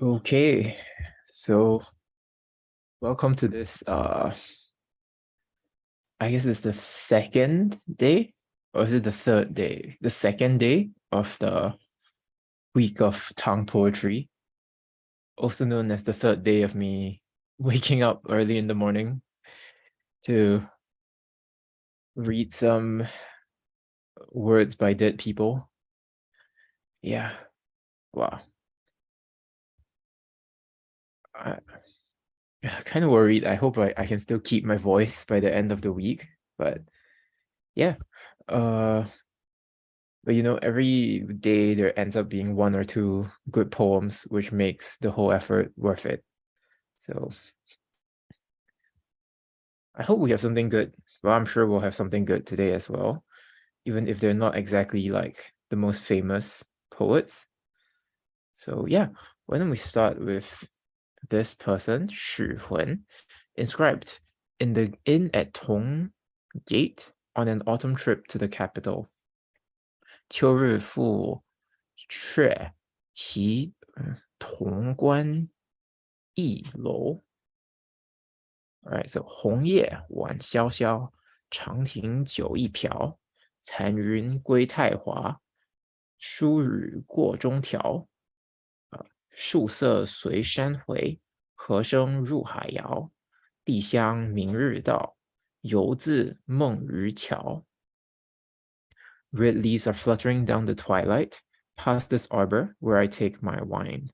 Okay, so welcome to this I guess it's the second day, or is it the third day? The second day of the week of Tang poetry, also known as the third day of me waking up early in the morning to read some words by dead people. Yeah, wow. I, kind of worried. I hope I can still keep my voice by the end of the week, but yeah. Uh, But every day there ends up being one or two good poems, which makes the whole effort worth it. So I hope we have something good. Well, I'm sure we'll have something good today as well, even if they're not exactly like the most famous poets. So yeah, why don't we start with this person, Xu Huan, inscribed in the inn at Tong Gate on an autumn trip to the capital. 秋日复却其潼关一楼。Alright, so 红叶晚萧萧，长亭酒一瓢。残云归太华，疏雨过中条。树色随山回，河声入海遥。碧香明日到，犹自梦渔桥。Red leaves are fluttering down the twilight, past this arbor where I take my wine.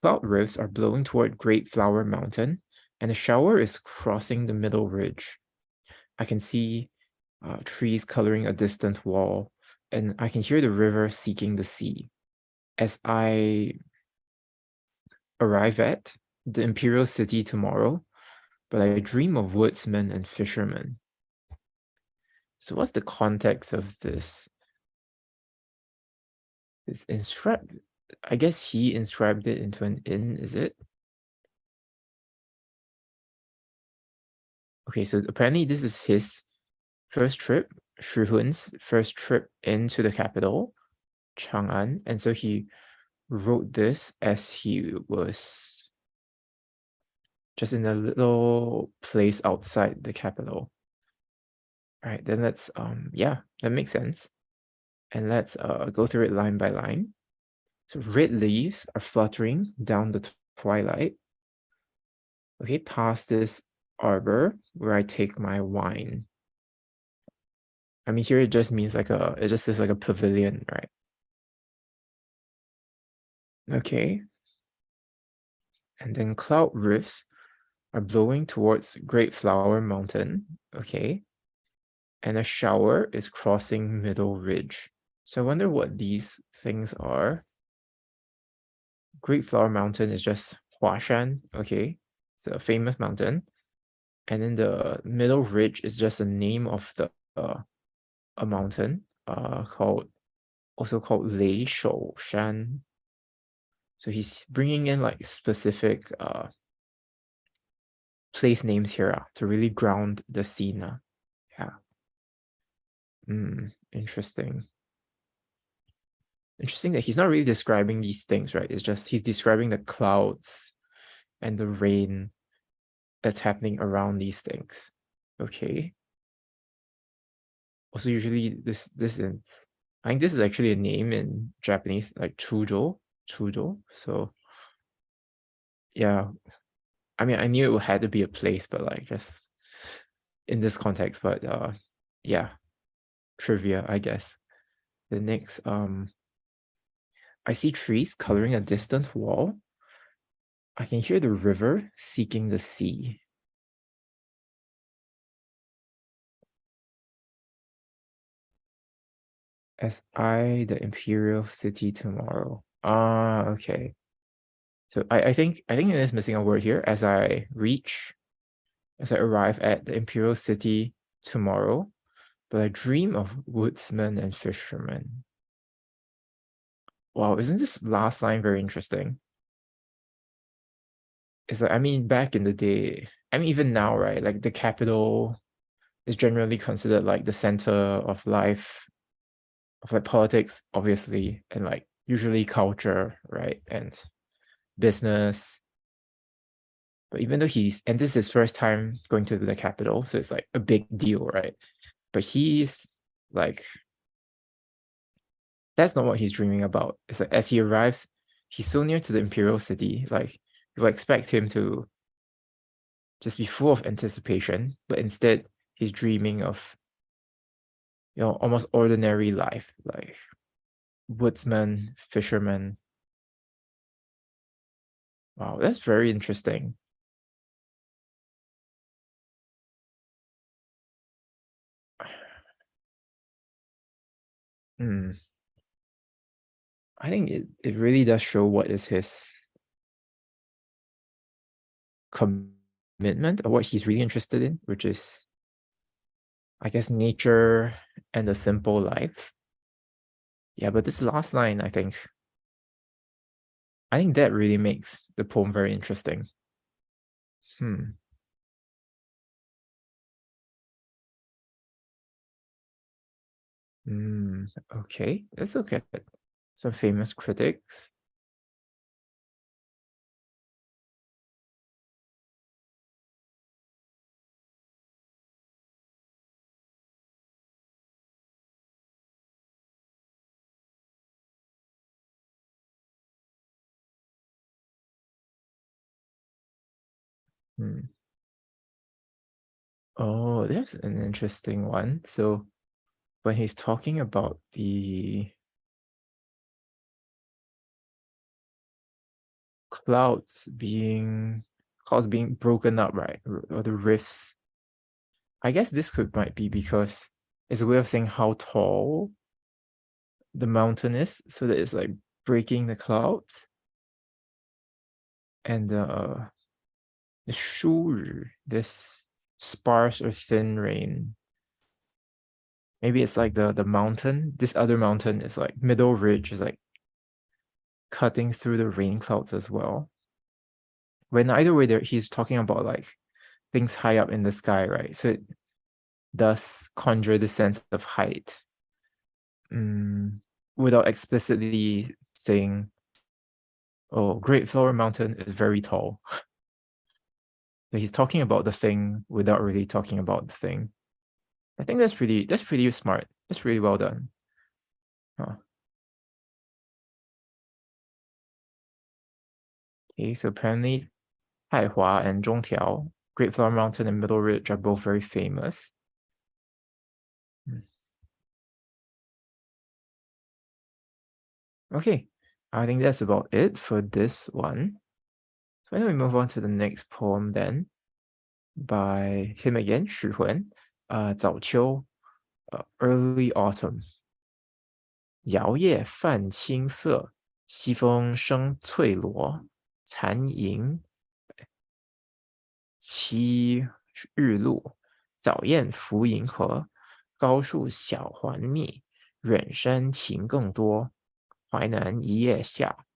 Cloud rifts are blowing toward Great Flower Mountain, and a shower is crossing the middle ridge. I can see trees coloring a distant wall, and I can hear the river seeking the sea. As I arrive at the imperial city tomorrow, but I dream of woodsmen and fishermen. So what's the context of this? It's inscribed. I guess he inscribed it into an inn, is it? Okay, so apparently this is his first trip, Xu Hun's first trip into the capital, Chang'an, and so he wrote this as he was just in a little place outside the capital. All right, then let's yeah, that makes sense. And let's go through it line by line. So red leaves are fluttering down the twilight. Okay, past this arbor where I take my wine. I mean, here it just means it just is like a pavilion, right? Okay. And then cloud rifts are blowing towards Great Flower Mountain. Okay. And a shower is crossing Middle Ridge. So I wonder what these things are. Great Flower Mountain is just Huashan. Okay. It's a famous mountain. And then the Middle Ridge is just a name of a mountain also called Lei Shou Shan. So he's bringing in like specific place names here to really ground the scene. Yeah. Interesting. Interesting that he's not really describing these things, right? It's just he's describing the clouds and the rain that's happening around these things. Okay. Also, usually this is, I think this is actually a name in Japanese, like Chujo. So yeah, I mean, I knew it had to be a place, but like just in this context. But yeah, trivia, I guess. The next, I see trees coloring a distant wall. I can hear the river seeking the sea. As I, the imperial city tomorrow. Ah, okay. So I think it is missing a word here. As I arrive at the imperial city tomorrow, but I dream of woodsmen and fishermen. Wow, isn't this last line very interesting? It's like, I mean, back in the day, I mean, even now, right? Like the capital is generally considered like the center of life, of like politics, obviously, and like usually culture, right? And business. But even though and this is his first time going to the capital, so it's like a big deal, right? But he's like, that's not what he's dreaming about. It's like as he arrives, he's so near to the imperial city, like you will expect him to just be full of anticipation, but instead he's dreaming of, almost ordinary life, like woodsman, fisherman. Wow, that's very interesting. Hmm. I think it really does show what is his commitment or what he's really interested in, which is, I guess, nature and a simple life. Yeah, but this last line, I think that really makes the poem very interesting. Hmm. Okay, let's look at some famous critics. Hmm. Oh, there's an interesting one. So when he's talking about the clouds being broken up, right? Or the rifts. I guess this might be because it's a way of saying how tall the mountain is, so that it's like breaking the clouds. And the shu, this sparse or thin rain. Maybe it's like the mountain. This other mountain is like middle ridge is like cutting through the rain clouds as well. When either way, he's talking about like things high up in the sky, right? So it does conjure the sense of height, without explicitly saying, "Oh, Great Flower Mountain is very tall." So he's talking about the thing without really talking about the thing. I think that's pretty smart. That's really well done. Huh. Okay, so apparently Haihua and Zhongtiao, Great Flower Mountain and Middle Ridge are both very famous. Okay, I think that's about it for this one. So why don't we move on to the next poem then, by him again, Xu Huan, 早秋, early autumn. 摇曳泛青色，西风生翠萝。残萤栖日露，早雁伏银河。高树小环密，远山晴更多。淮南一夜下，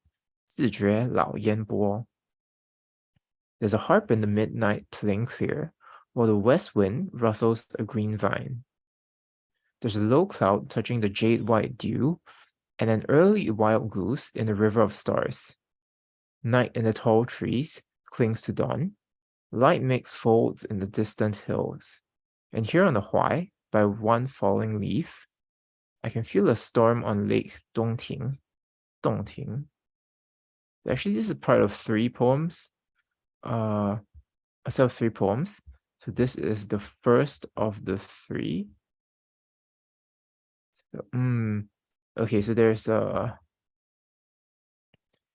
自觉老烟波。There's a harp in the midnight playing clear, while the west wind rustles a green vine. There's a low cloud touching the jade-white dew, and an early wild goose in the river of stars. Night in the tall trees clings to dawn. Light makes folds in the distant hills. And here on the Huai, by one falling leaf, I can feel a storm on Lake Dongting. Dongting. Actually, this is part of three poems. A set of three poems. So this is the first of the three. Okay, so there's a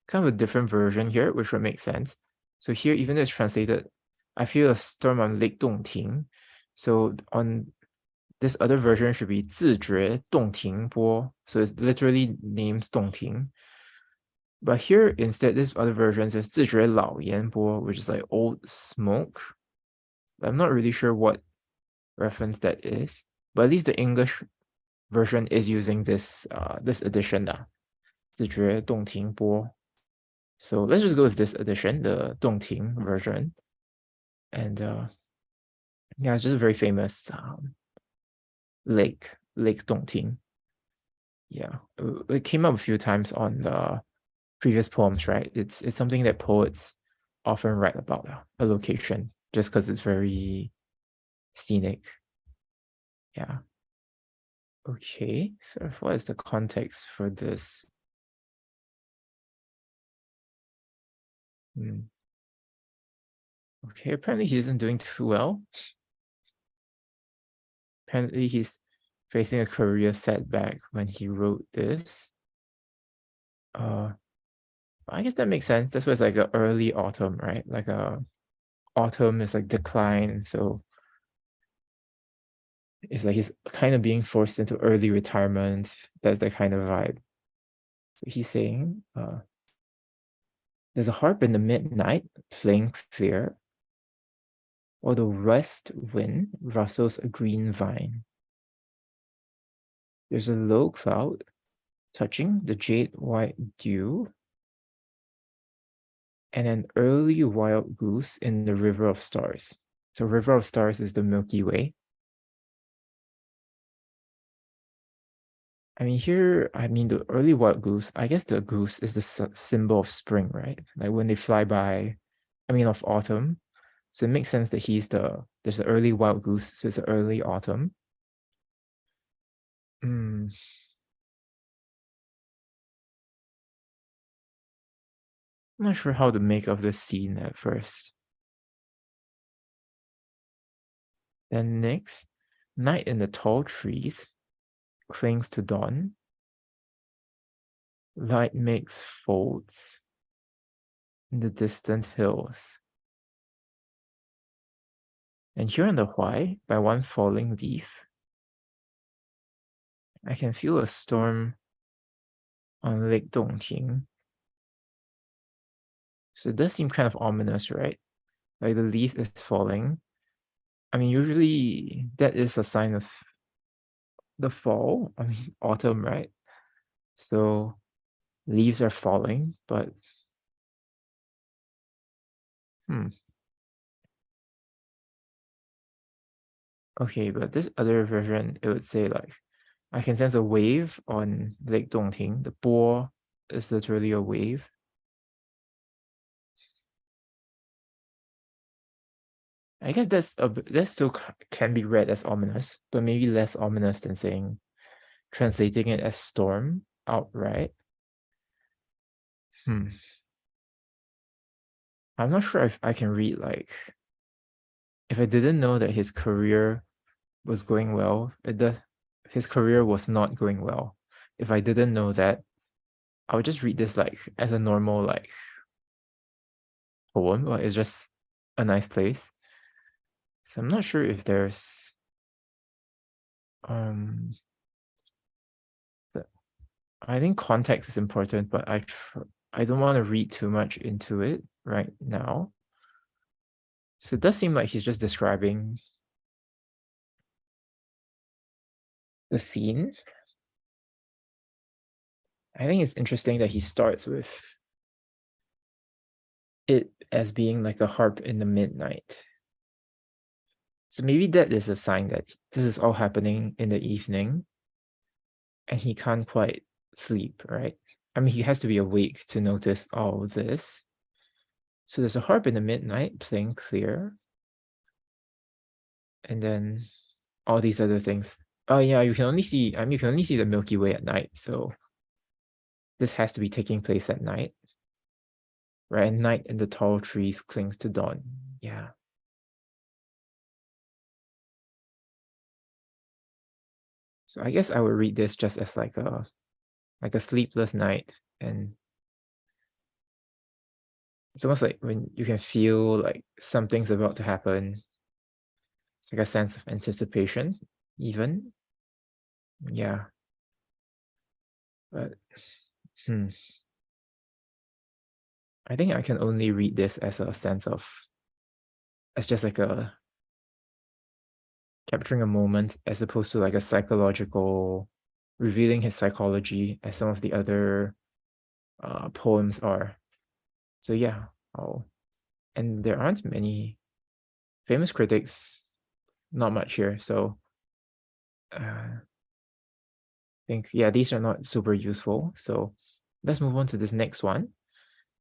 kind of a different version here, which would make sense. So here, even though it's translated, I feel a storm on Lake Dongting. So on this other version should be 自觉洞庭波. So it literally names Dongting. But here, instead, this other version says 自觉老烟波, which is like old smoke. I'm not really sure what reference that is, but at least the English version is using this edition, 自觉洞庭波. So let's just go with this edition, the Dongting version. And yeah, it's just a very famous Lake Dongting. Yeah, it came up a few times on the previous poems, right? It's something that poets often write about, a location, just because it's very scenic. Yeah. Okay, so what is the context for this? Okay, apparently he isn't doing too well. Apparently he's facing a career setback when he wrote this. I guess that makes sense. That's why it's like a early autumn, right? Like autumn is like decline, so it's like he's kind of being forced into early retirement. That's the kind of vibe. So he's saying, there's a harp in the midnight playing clear, while the west wind rustles a green vine. There's a low cloud touching the jade white dew, and an early wild goose in the river of stars. So river of stars is the Milky Way. I mean, here, the early wild goose, I guess the goose is the symbol of spring, right? Like when they fly by, of autumn. So it makes sense that there's the early wild goose, so it's the early autumn. I'm not sure how to make of this scene at first. Then next, night in the tall trees clings to dawn. Light makes folds in the distant hills. And here on the Huai, by one falling leaf, I can feel a storm on Lake Dongting. So it does seem kind of ominous, right? Like the leaf is falling. Usually that is a sign of the fall. Autumn, right? So leaves are falling, but okay, but this other version, it would say like, I can sense a wave on Lake Dongting. The bo is literally a wave. I guess that still can be read as ominous, but maybe less ominous than saying translating it as storm outright. I'm not sure if I can read like, if I didn't know that his career was going well, his career was not going well. If I didn't know that, I would just read this like as a normal like poem, or it's just a nice place. So I'm not sure if there's I think context is important, but I don't want to read too much into it right now. So it does seem like he's just describing the scene. I think it's interesting that he starts with it as being like a harp in the midnight. So maybe that is a sign that this is all happening in the evening and he can't quite sleep, right? He has to be awake to notice all this. So there's a harp in the midnight playing clear. And then all these other things. Oh yeah, you can only see the Milky Way at night. So this has to be taking place at night. Right? And night in the tall trees clings to dawn. Yeah. So I guess I would read this just as like a sleepless night, and it's almost like when you can feel like something's about to happen. It's like a sense of anticipation, even. Yeah. But I think I can only read this as a sense of, as just like a capturing a moment, as opposed to like a psychological, revealing his psychology as some of the other poems are. So yeah, and there aren't many famous critics, not much here. So I think, yeah, these are not super useful. So let's move on to this next one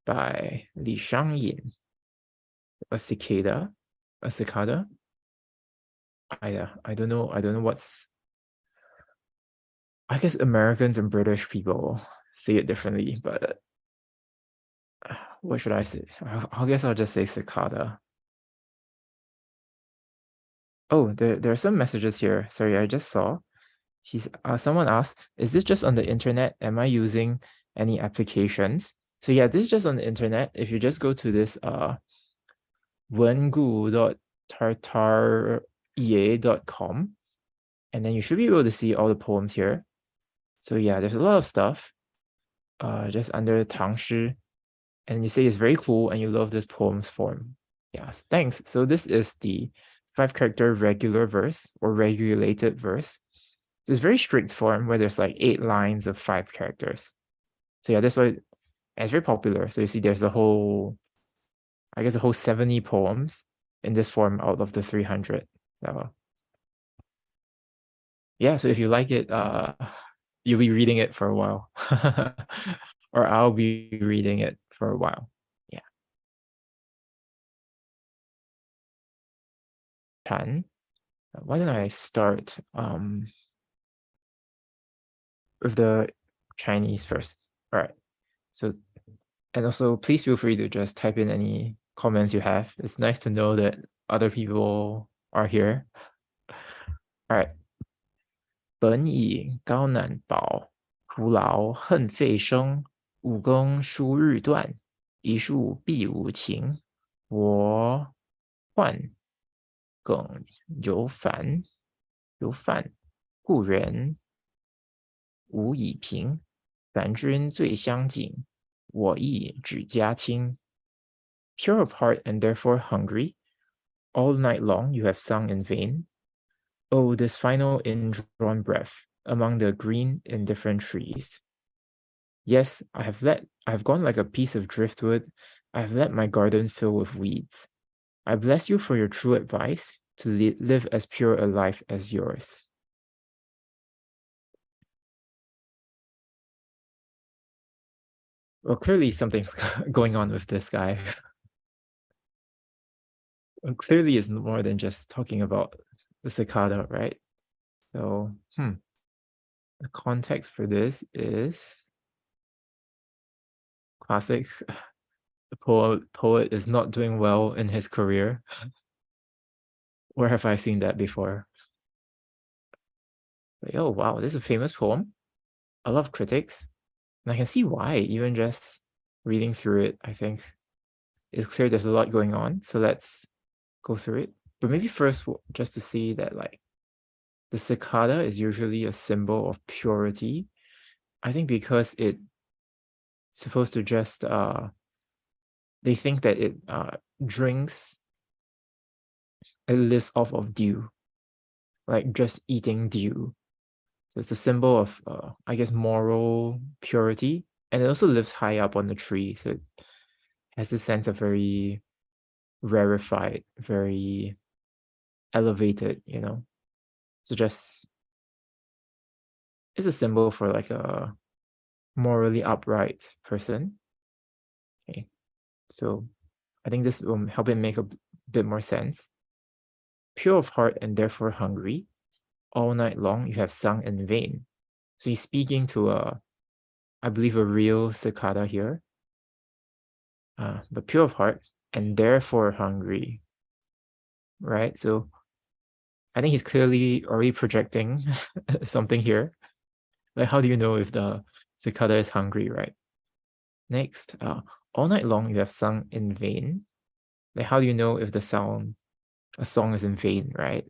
by Li Shangyin. A cicada. A cicada. I don't know what's. I guess Americans and British people say it differently, but what should I say? I guess I'll just say cicada. Oh, there are some messages here. Sorry, I just saw. Someone asked, is this just on the internet? Am I using any applications? So yeah, this is just on the internet. If you just go to this wengu.tartarie.com, and then you should be able to see all the poems here. So yeah, there's a lot of stuff just under Tang Shi, and you say it's very cool and you love this poems form. Yes, thanks. So this is the 5-character regular verse or regulated verse. So it's very strict form where there's like 8 lines of 5 characters. So yeah, that's why it's very popular. So you see there's a whole, I guess a whole 70 poems in this form out of the 300. So yeah, so if you like it, you'll be reading it for a while. Or I'll be reading it for a while. Yeah. Chan. Why don't I start with the Chinese first? All right. So, and also please feel free to just type in any comments you have. It's nice to know that other people are here. All right. 本以高难保，徒劳恨费生。武功疏日断，一术必无情。我患梗犹烦，故人无以平。凡君最相近，我亦只家亲。Pure of heart and therefore hungry, all night long you have sung in vain. Oh, this final indrawn breath among the green indifferent trees. Yes, I have gone like a piece of driftwood. I have let my garden fill with weeds. I bless you for your true advice to live as pure a life as yours. Well, clearly something's going on with this guy. Clearly it's more than just talking about the cicada, right? So, the context for this is classic. The poet is not doing well in his career. Where have I seen that before? Like, oh wow, this is a famous poem. A lot of critics. And I can see why, even just reading through it, I think it's clear there's a lot going on. So let's go through it. But maybe first, just to see that like the cicada is usually a symbol of purity. I think because it's supposed to just they think that it drinks, it lives off of dew, like just eating dew. So it's a symbol of I guess moral purity, and it also lives high up on the tree, so it has this sense of very rarefied, very elevated, you know. So just it's a symbol for like a morally upright person. Okay, so I think this will help it make a bit more sense. Pure of heart and therefore hungry, all night long you have sung in vain. So he's speaking to I believe a real cicada here, but pure of heart and therefore hungry, right? So I think he's clearly already projecting something here. Like, how do you know if the cicada is hungry, right? Next, all night long you have sung in vain. Like, how do you know if a song is in vain, right?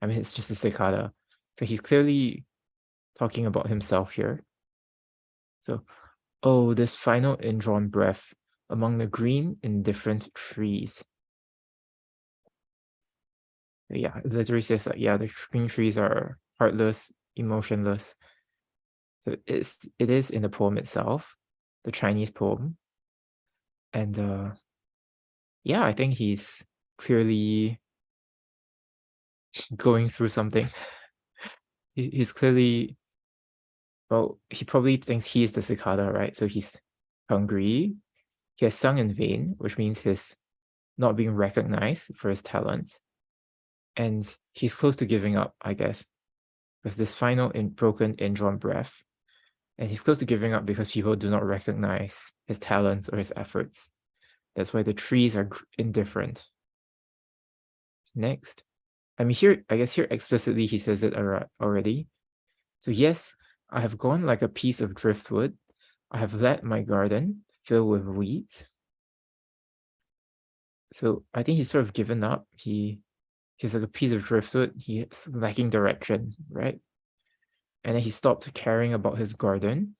I mean, it's just a cicada. So he's clearly talking about himself here. So, oh, this final indrawn breath among the green indifferent trees. Yeah, it literally says that, yeah, the green trees are heartless, emotionless. So it is in the poem itself, the Chinese poem. And yeah, I think he's clearly going through something. He's clearly well, he probably thinks he is the cicada, right? So he's hungry. He has sung in vain, which means he's not being recognized for his talents. And he's close to giving up, I guess, because this final broken indrawn breath. And he's close to giving up because people do not recognize his talents or his efforts. That's why the trees are indifferent. Next. I mean, here, I guess here explicitly he says it already. So yes, I have gone like a piece of driftwood. I have let my garden fill with weeds. So I think he's sort of given up. He's like a piece of driftwood. He's lacking direction, right? And then he stopped caring about his garden.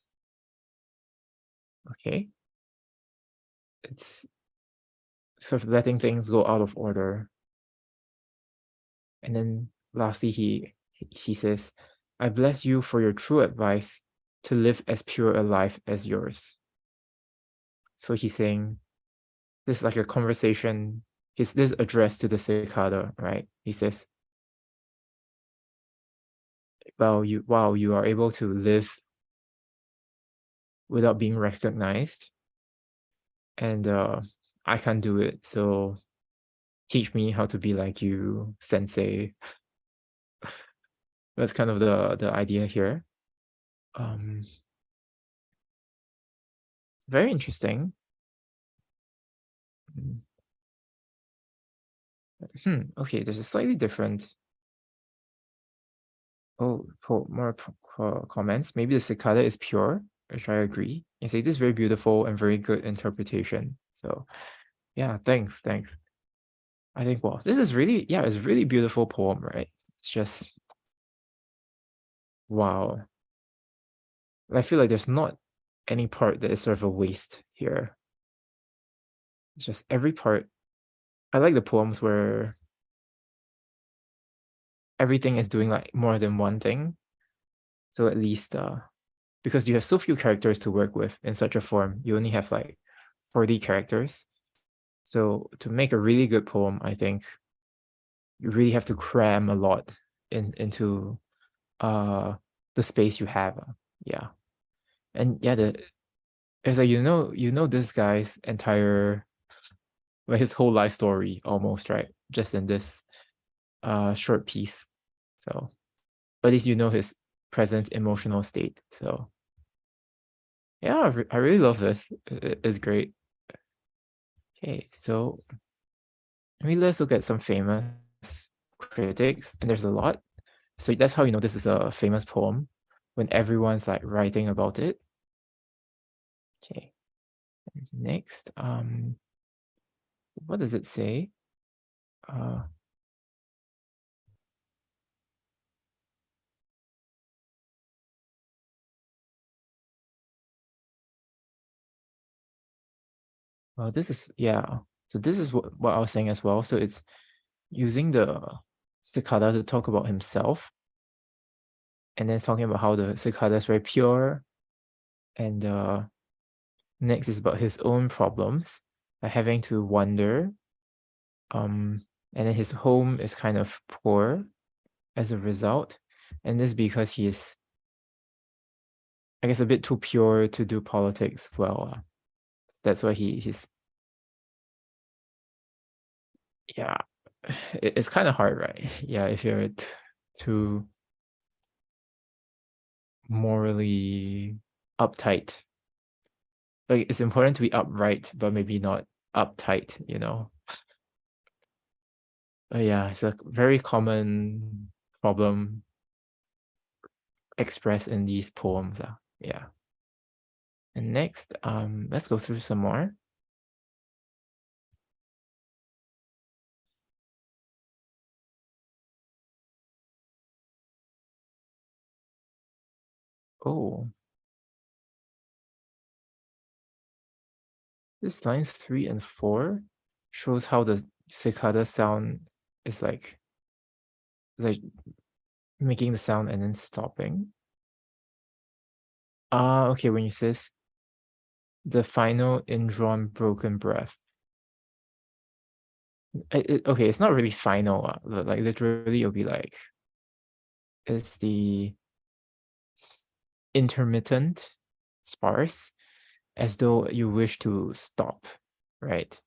Okay. It's sort of letting things go out of order. And then lastly, he says, I bless you for your true advice to live as pure a life as yours. So he's saying, this is like a conversation. This is addressed to the cicada, right? He says, wow, you are able to live without being recognized. And I can't do it. So teach me how to be like you, sensei. That's kind of the idea here. Very interesting. Okay, there's a slightly different. Oh, more comments. Maybe the cicada is pure, which I agree. You say this is very beautiful and very good interpretation. So, yeah, thanks. I think, well, this is really, yeah, it's a really beautiful poem, right? It's just, wow. I feel like there's not any part that is sort of a waste here. It's just every part. I like the poems where everything is doing like more than one thing. So at least because you have so few characters to work with in such a form, you only have like 40 characters. So to make a really good poem, I think you really have to cram a lot into the space you have. Yeah. And yeah, it's like you know this guy's entire, like his whole life story almost, right? Just in this short piece. So at least you know his present emotional state. So yeah, I really love this. It's great. Okay, so let's look at some famous critics, and there's a lot. So that's how you know this is a famous poem, when everyone's like writing about it. Okay, next, what does it say? Well, this is, yeah. So this is what I was saying as well. So it's using the cicada to talk about himself, and then talking about how the cicada is very pure. And next is about his own problems, like having to wander. And then his home is kind of poor as a result. And this is because he is, I guess, a bit too pure to do politics well. That's why he's, yeah, it's kind of hard, right? Yeah, if you're too morally uptight. Like, it's important to be upright, but maybe not uptight, you know? Yeah, it's a very common problem expressed in these poems. Yeah. And next, let's go through some more. Oh, this lines 3 and 4 shows how the cicada sound is like making the sound and then stopping. Okay, when you says the final indrawn broken breath. Okay, it's not really final. Like literally, it'll be like it's the intermittent, sparse, as though you wish to stop, right?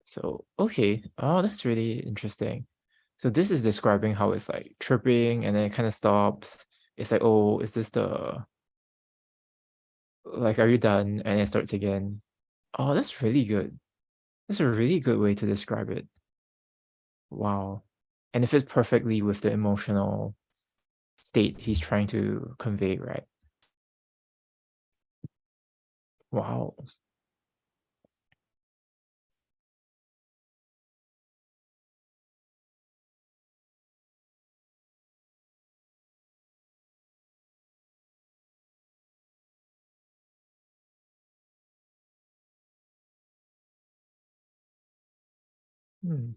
So, okay. Oh, that's really interesting. So this is describing how it's like chirping and then it kind of stops. It's like, oh, is this the, like, are you done? And it starts again. Oh, that's really good. That's a really good way to describe it. Wow. And it fits perfectly with the emotional state he's trying to convey, right? Wow. Hmm.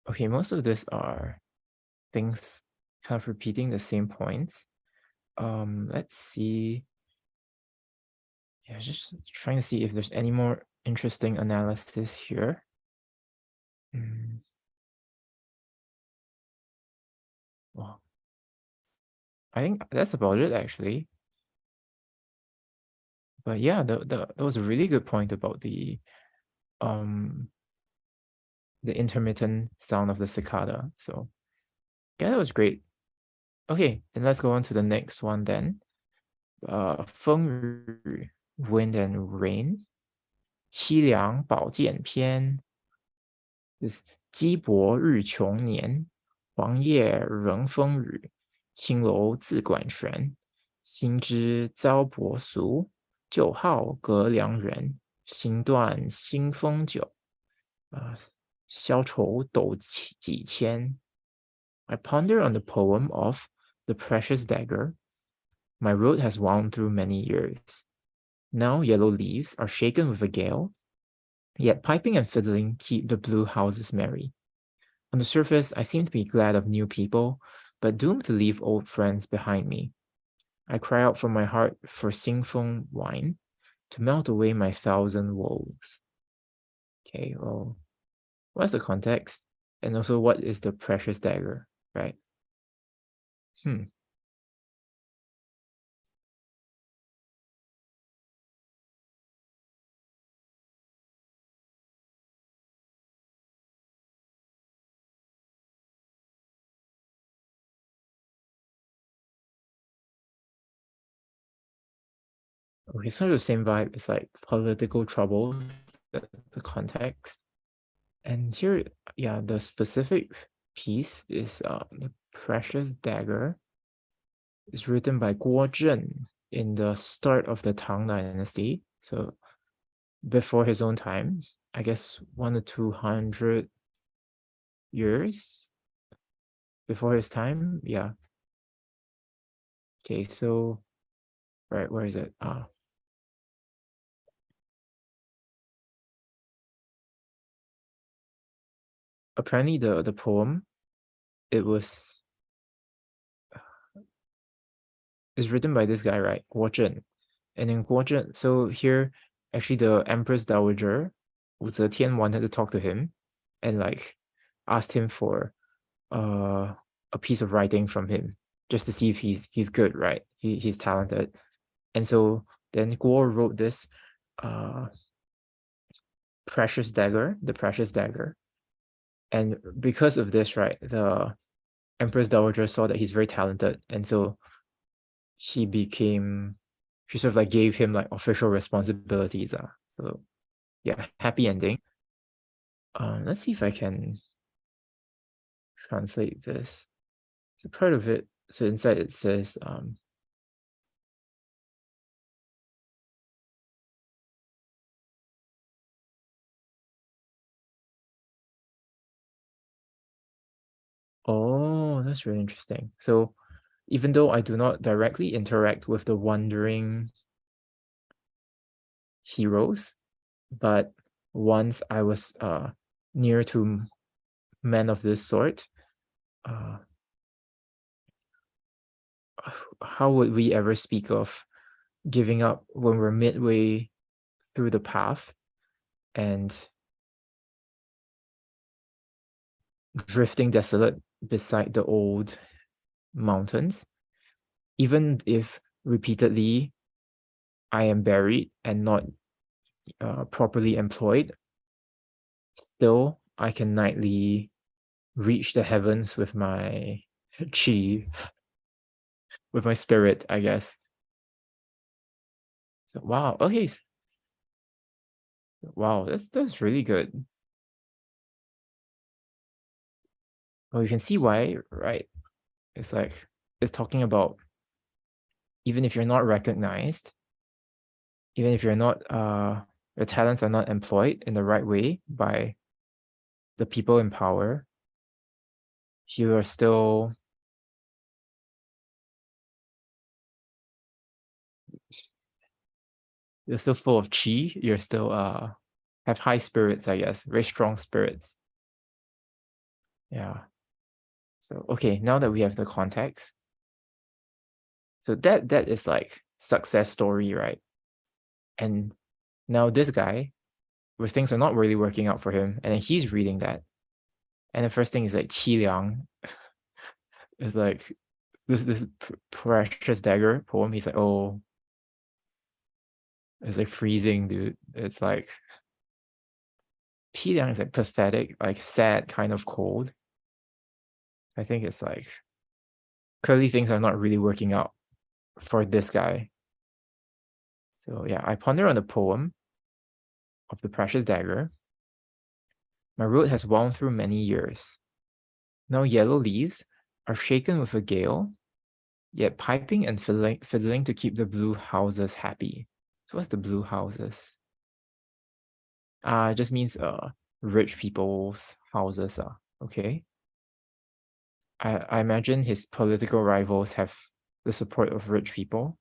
Okay, most of this are things kind of repeating the same points. Let's see. Yeah, just trying to see if there's any more interesting analysis here. Mm, well, I think that's about it actually. But yeah, that was a really good point about um the intermittent sound of the cicada. So yeah, that was great. Okay, then let's go on to the next one then. 风雨 wind and rain, 凄凉宝剑篇 is 鸡薄日穷年，黄叶仍风雨，青楼自管弦。新知遭薄俗，旧号隔良人。新断新风酒，消愁斗几千。I ponder on the poem of The Precious Dagger. My road has wound through many years. Now yellow leaves are shaken with a gale, yet piping and fiddling keep the blue houses merry. On the surface, I seem to be glad of new people, but doomed to leave old friends behind me. I cry out from my heart for Singfeng wine to melt away my thousand woes. Okay, well, what's the context? And also, what is the precious dagger, right? Hmm. Okay, so the same vibe. It's like political troubles, the context. And here, yeah, the specific piece is the precious dagger is written by Guo Zhen in the start of the Tang Dynasty. So before his own time, I guess 1 to 200 years before his time. Yeah. Okay, so right, where is it? Apparently the poem it was is written by this guy, right? Guo Zhen. And then Guo Zhen, so here actually the Empress Dowager Wu Zetian wanted to talk to him and like asked him for a piece of writing from him just to see if he's good, right? He's talented. And so then Guo wrote this uh precious dagger, the precious dagger. And because of this, right, the Empress Dowager saw that he's very talented, and so he became she sort of like gave him like official responsibilities. So yeah, happy ending. Let's see if I can translate this. So part of it, so inside it says, oh, that's really interesting. So even though I do not directly interact with the wandering heroes, but once I was near to men of this sort, uh, how would we ever speak of giving up when we're midway through the path and drifting desolate beside the old mountains, even if repeatedly I am buried and not properly employed, still I can nightly reach the heavens with my chi, with my spirit, I guess. So wow, okay. Wow, that's really good. Well, you can see why, right? It's like it's talking about even if you're not recognized, even if you're not your talents are not employed in the right way by the people in power, you are still you're still full of chi. You're still have high spirits, I guess, very strong spirits. Yeah. So okay, now that we have the context, so that is like success story, right? And now this guy, where things are not really working out for him, and then he's reading that, and the first thing is like qi liang, is like this precious dagger poem. He's like, oh, it's like freezing, dude. It's like qi liang is like pathetic, like sad, kind of cold. I think it's like clearly things are not really working out for this guy. So yeah, I ponder on the poem of the precious dagger. My road has wound through many years. Now yellow leaves are shaken with a gale, yet piping and fiddling to keep the blue houses happy. So what's the blue houses? It just means rich people's houses. Okay. I imagine his political rivals have the support of rich people.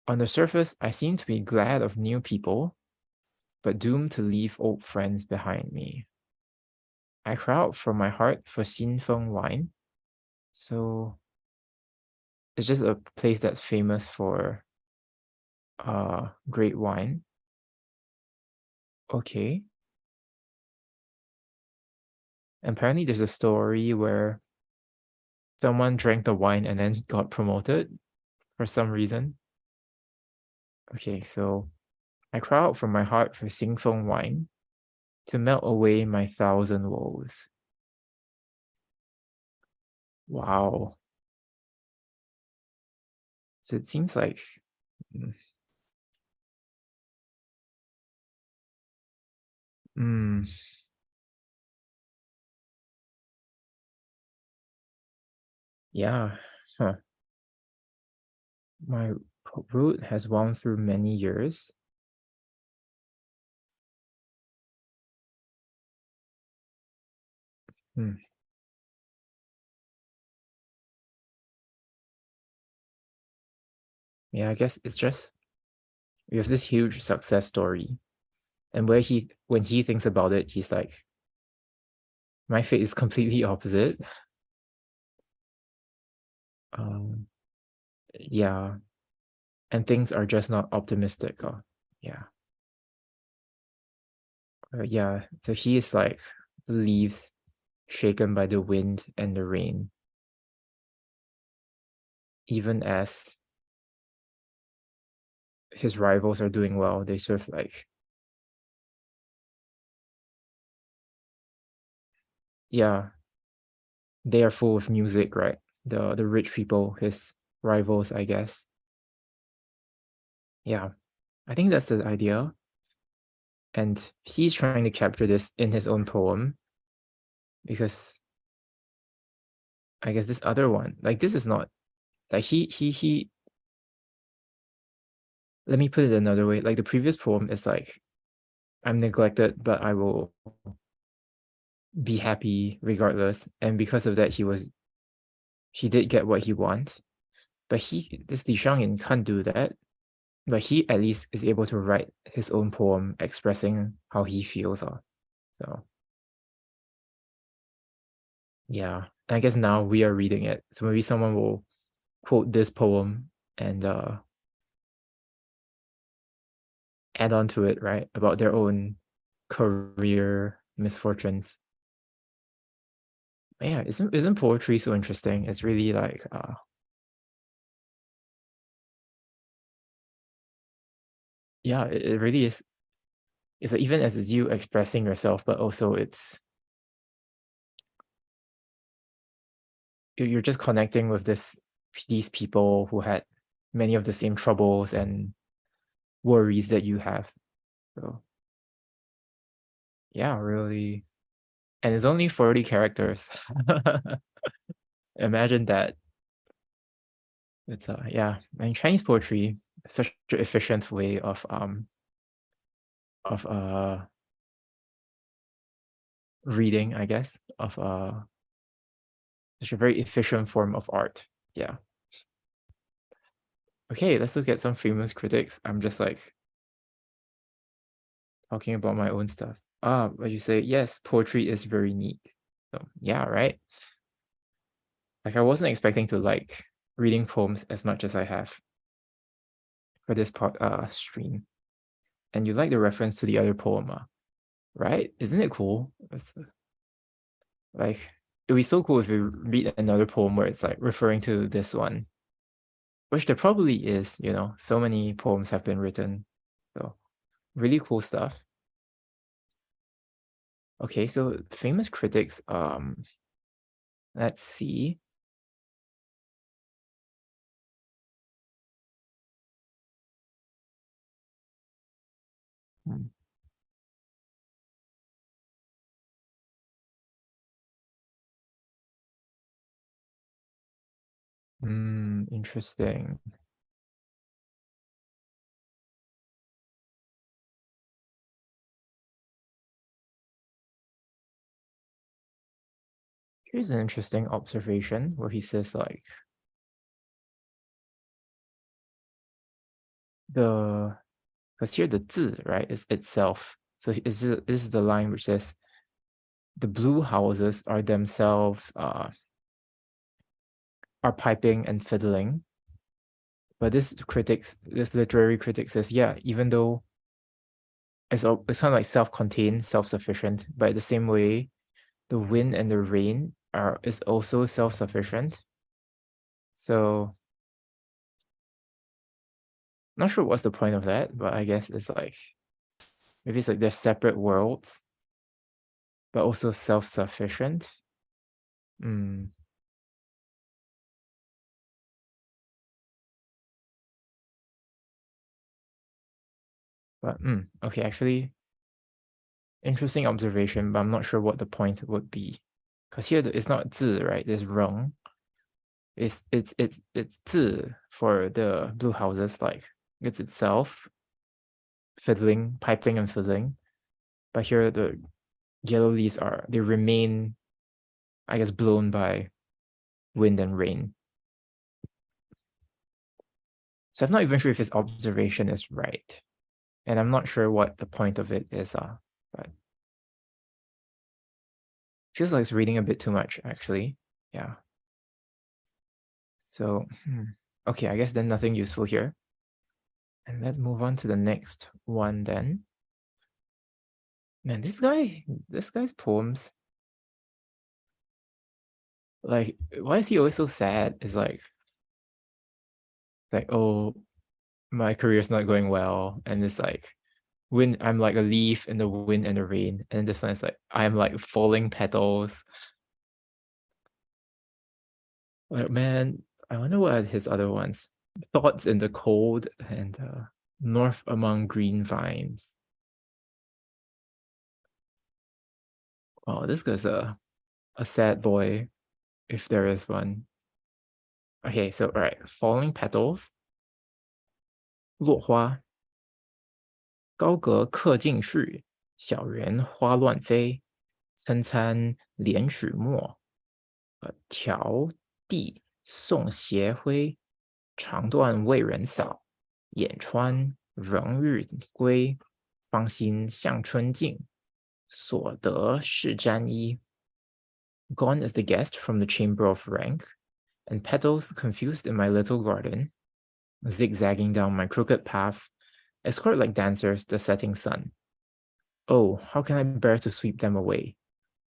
On the surface, I seem to be glad of new people, but doomed to leave old friends behind me. I cry out from my heart for Xin Feng wine. So it's just a place that's famous for great wine. Okay. Apparently there's a story where someone drank the wine and then got promoted for some reason. Okay, so I cry out from my heart for Xing Feng wine to melt away my thousand woes. Wow. So it seems like mm, mm, yeah. Huh. My route has wound through many years. Hmm. Yeah, I guess it's just we have this huge success story. And when he thinks about it, he's like, my fate is completely opposite. Um, yeah. And things are just not optimistic. Yeah. Yeah. So he is like the leaves shaken by the wind and the rain. Even as his rivals are doing well, they sort of like, yeah, they are full of music, right? The rich people, his rivals, I guess. Yeah, I think that's the idea. And he's trying to capture this in his own poem because I guess this other one, like this is not like he let me put it another way. Like the previous poem is like, I'm neglected, but I will be happy regardless. And because of that, he did get what he want. But this Li Shangyin can't do that. But he at least is able to write his own poem expressing how he feels. So yeah. I guess now we are reading it. So maybe someone will quote this poem and add on to it, right? About their own career misfortunes. Yeah, isn't poetry so interesting? It's really like yeah, it really is. It's like even as it's you expressing yourself, but also it's you're just connecting with these people who had many of the same troubles and worries that you have. So yeah, really. And it's only 40 characters. Imagine that. It's yeah, and Chinese poetry is such an efficient way of reading, I guess, of such a very efficient form of art. Yeah. Okay, let's look at some famous critics. I'm just like talking about my own stuff. But you say, yes, poetry is very neat. So yeah, right? Like I wasn't expecting to like reading poems as much as I have for this stream. And you like the reference to the other poem, right? Isn't it cool? Like it'd be so cool if you read another poem where it's like referring to this one, which there probably is, you know, so many poems have been written. So really cool stuff. Okay, so famous critics, let's see. Hmm. Interesting. Here's an interesting observation where he says like the because here the 字, right, is itself. So this is the line which says the blue houses are themselves are piping and fiddling. But this literary critic says, yeah, even though it's kind of like self-contained, self-sufficient, but the same way, the wind and the rain is also self-sufficient. So not sure what's the point of that, but I guess it's like maybe it's like they're separate worlds, but also self-sufficient. Mm. But okay, actually, interesting observation, but I'm not sure what the point would be. Because here it's not 字, right? There's 人. It's 字 for the blue houses, like it's itself fiddling, piping and fiddling. But here the yellow leaves they remain, I guess, blown by wind and rain. So I'm not even sure if his observation is right. And I'm not sure what the point of it is, but feels like it's reading a bit too much, actually. Yeah. So, okay, I guess then nothing useful here. And let's move on to the next one then. Man, this guy's poems, like, why is he always so sad? It's like, oh, my career's not going well. And it's like, I'm like a leaf in the wind and the rain. And this one is like, I'm like falling petals. Like, man, I wonder what are his other ones. Thoughts in the cold and North among green vines. Oh, this guy's a sad boy, if there is one. Okay, so all right, falling petals, 落花，高阁客尽去，小园花乱飞。参参连始末，迢递送斜晖。长断为人扫，眼穿仍日归。芳心向春尽，所得是沾衣。Gone is the guest from the chamber of rank, and petals confused in my little garden, zigzagging down my crooked path, escort like dancers the setting sun. Oh, how can I bear to sweep them away?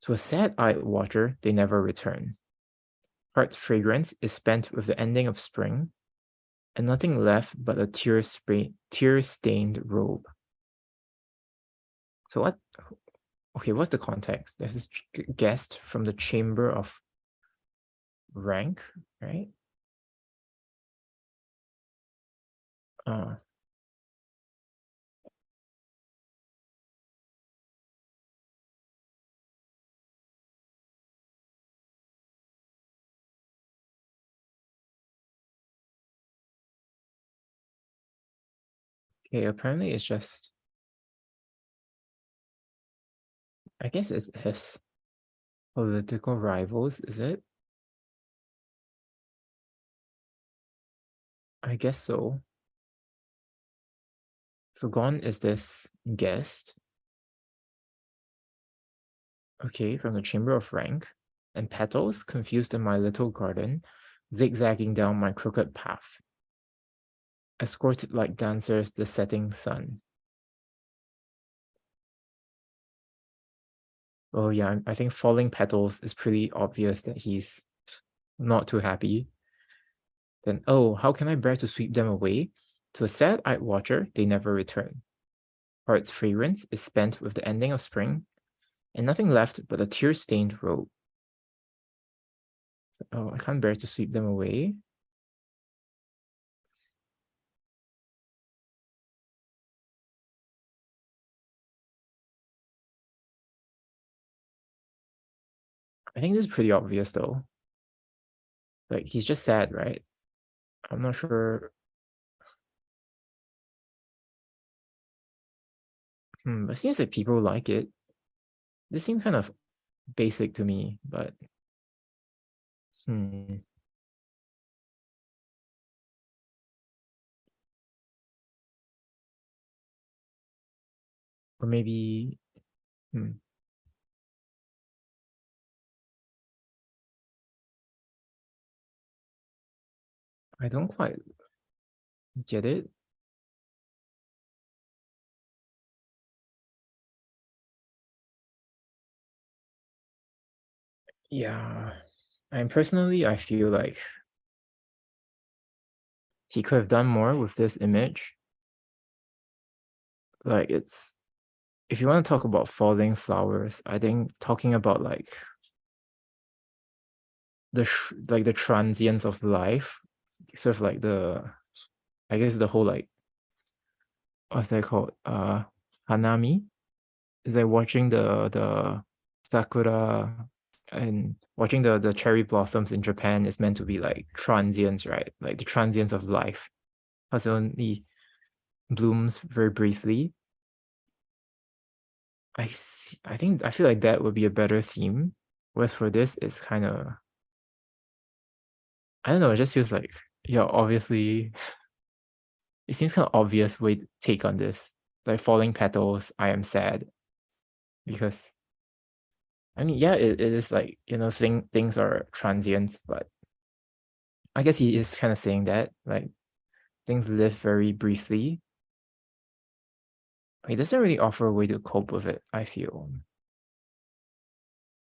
To a sad-eyed watcher, they never return. Heart's fragrance is spent with the ending of spring, and nothing left but a tear-stained robe. So what? Okay, what's the context? There's this guest from the chamber of rank, right? Uh, okay, apparently it's just, I guess it's his political rivals, is it? I guess so. So gone is this guest, okay, from the chamber of rank, and petals confused in my little garden, zigzagging down my crooked path, escorted like dancers the setting sun. Oh yeah, I think falling petals is pretty obvious that he's not too happy. Then, oh, how can I bear to sweep them away? To a sad-eyed watcher, they never return. Heart's fragrance is spent with the ending of spring, and nothing left but a tear-stained robe. Oh, I can't bear to sweep them away. I think this is pretty obvious though. Like, he's just sad, right? I'm not sure. But it seems like people like it. This seems kind of basic to me, but or maybe I don't quite get it. Yeah. And personally, I feel like he could have done more with this image. Like, it's, if you want to talk about falling flowers, I think talking about like the transience of life, sort of like I guess the whole like, what's that called? Hanami. Is like watching the sakura and watching the cherry blossoms in Japan is meant to be like transients, right? Like the transience of life. Because it only blooms very briefly. I think I feel like that would be a better theme. Whereas for this, it's kind of, I don't know, it just feels like, yeah, obviously it seems kind of obvious way to take on this. Like falling petals, I am sad. Because I mean, yeah, it is like, things are transient, but I guess he is kind of saying that, like, things live very briefly. He doesn't really offer a way to cope with it, I feel.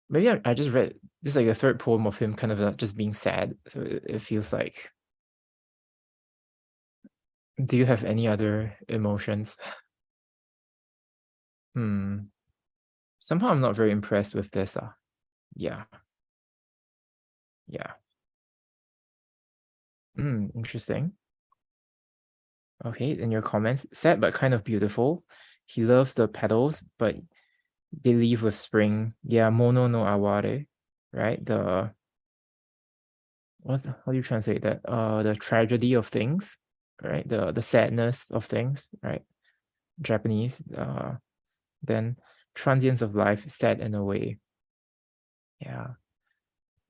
Maybe I just read this is like the third poem of him kind of just being sad. So it feels like, do you have any other emotions? Somehow I'm not very impressed with this. Yeah. Yeah. Interesting. Okay, in your comments, sad but kind of beautiful. He loves the petals, but they leave with spring. Yeah, mono no aware, right? How do you translate that? The tragedy of things, right? The sadness of things, right? Japanese. Then transience of life, sad in a way. Yeah,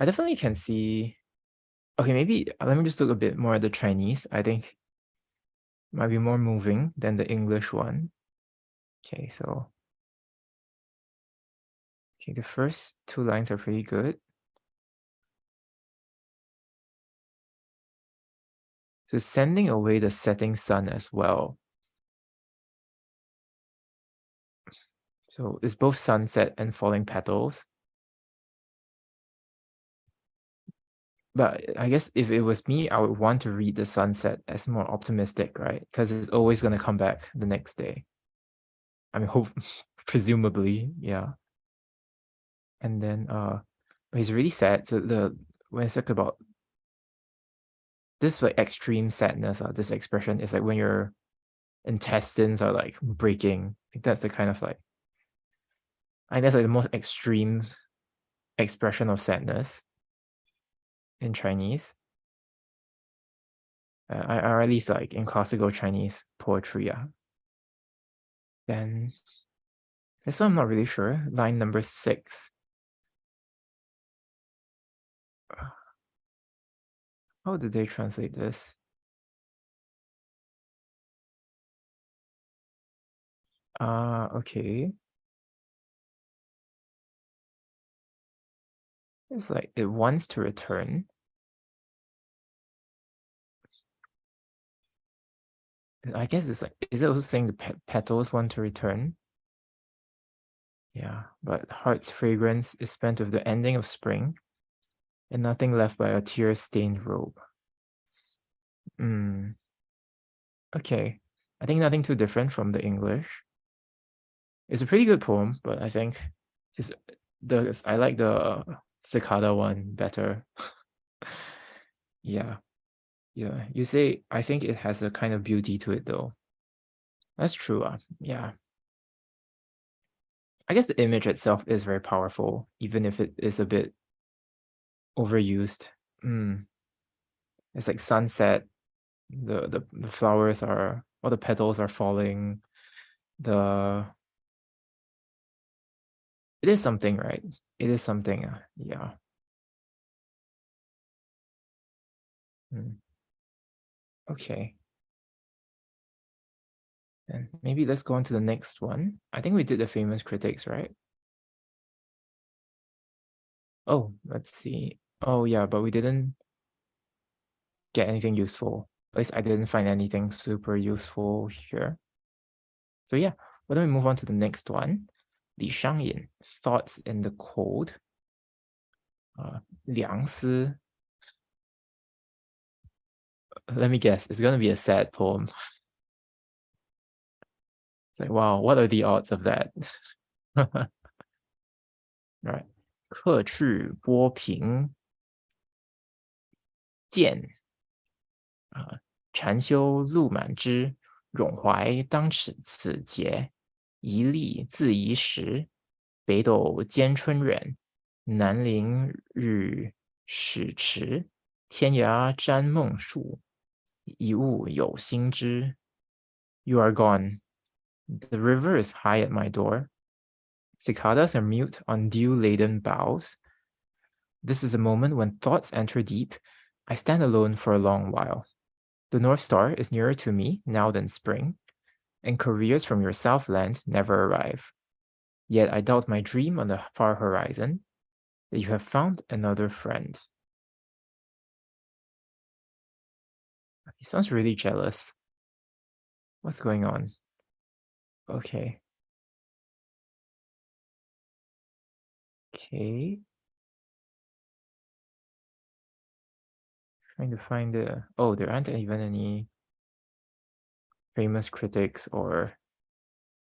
I definitely can see. Okay, maybe let me just look a bit more at the Chinese. I think might be more moving than the English one. Okay, the first two lines are pretty good. So sending away the setting sun as well. So it's both sunset and falling petals. But I guess if it was me, I would want to read the sunset as more optimistic, right? Because it's always gonna come back the next day. I mean, hope presumably, yeah. And then it's really sad. So when it's like about this like extreme sadness, this expression is like when your intestines are like breaking. Like that's the kind of like I guess like the most extreme expression of sadness in Chinese. Or at least like in classical Chinese poetry, yeah. Then this one I'm not really sure. Line number 6. How did they translate this? Okay. It's like it wants to return. I guess it's like, is it also saying the petals want to return? Yeah, but heart's fragrance is spent with the ending of spring and nothing left by a tear-stained robe. Okay. I think nothing too different from the English. It's a pretty good poem, but I think just I like the cicada one better. Yeah. Yeah. You say I think it has a kind of beauty to it though. That's true. Yeah. I guess the image itself is very powerful, even if it is a bit overused. It's like sunset. The flowers are, all the petals are falling. It is something, right? It is something. Yeah. Okay. And maybe let's go on to the next one. I think we did the famous critics, right? Oh, let's see. Oh yeah, but we didn't get anything useful. At least I didn't find anything super useful here. So yeah, why don't we move on to the next one? Li Shangyin, Thoughts in the Cold. Liang Si. Let me guess, it's gonna be a sad poem. It's like, wow, what are the odds of that? Right. 客去波平见禅修路满枝，咏怀当此节。一粒自宜时，北斗兼春远。南陵日始迟，天涯沾梦树。一物有心知。You are gone. The river is high at my door. Cicadas are mute on dew-laden boughs. This is a moment when thoughts enter deep. I stand alone for a long while. The North Star is nearer to me now than spring, and couriers from your Southland never arrive. Yet I doubt my dream on the far horizon, that you have found another friend. He sounds really jealous. What's going on? Okay. Okay. Trying to find the... Oh, there aren't even any famous critics or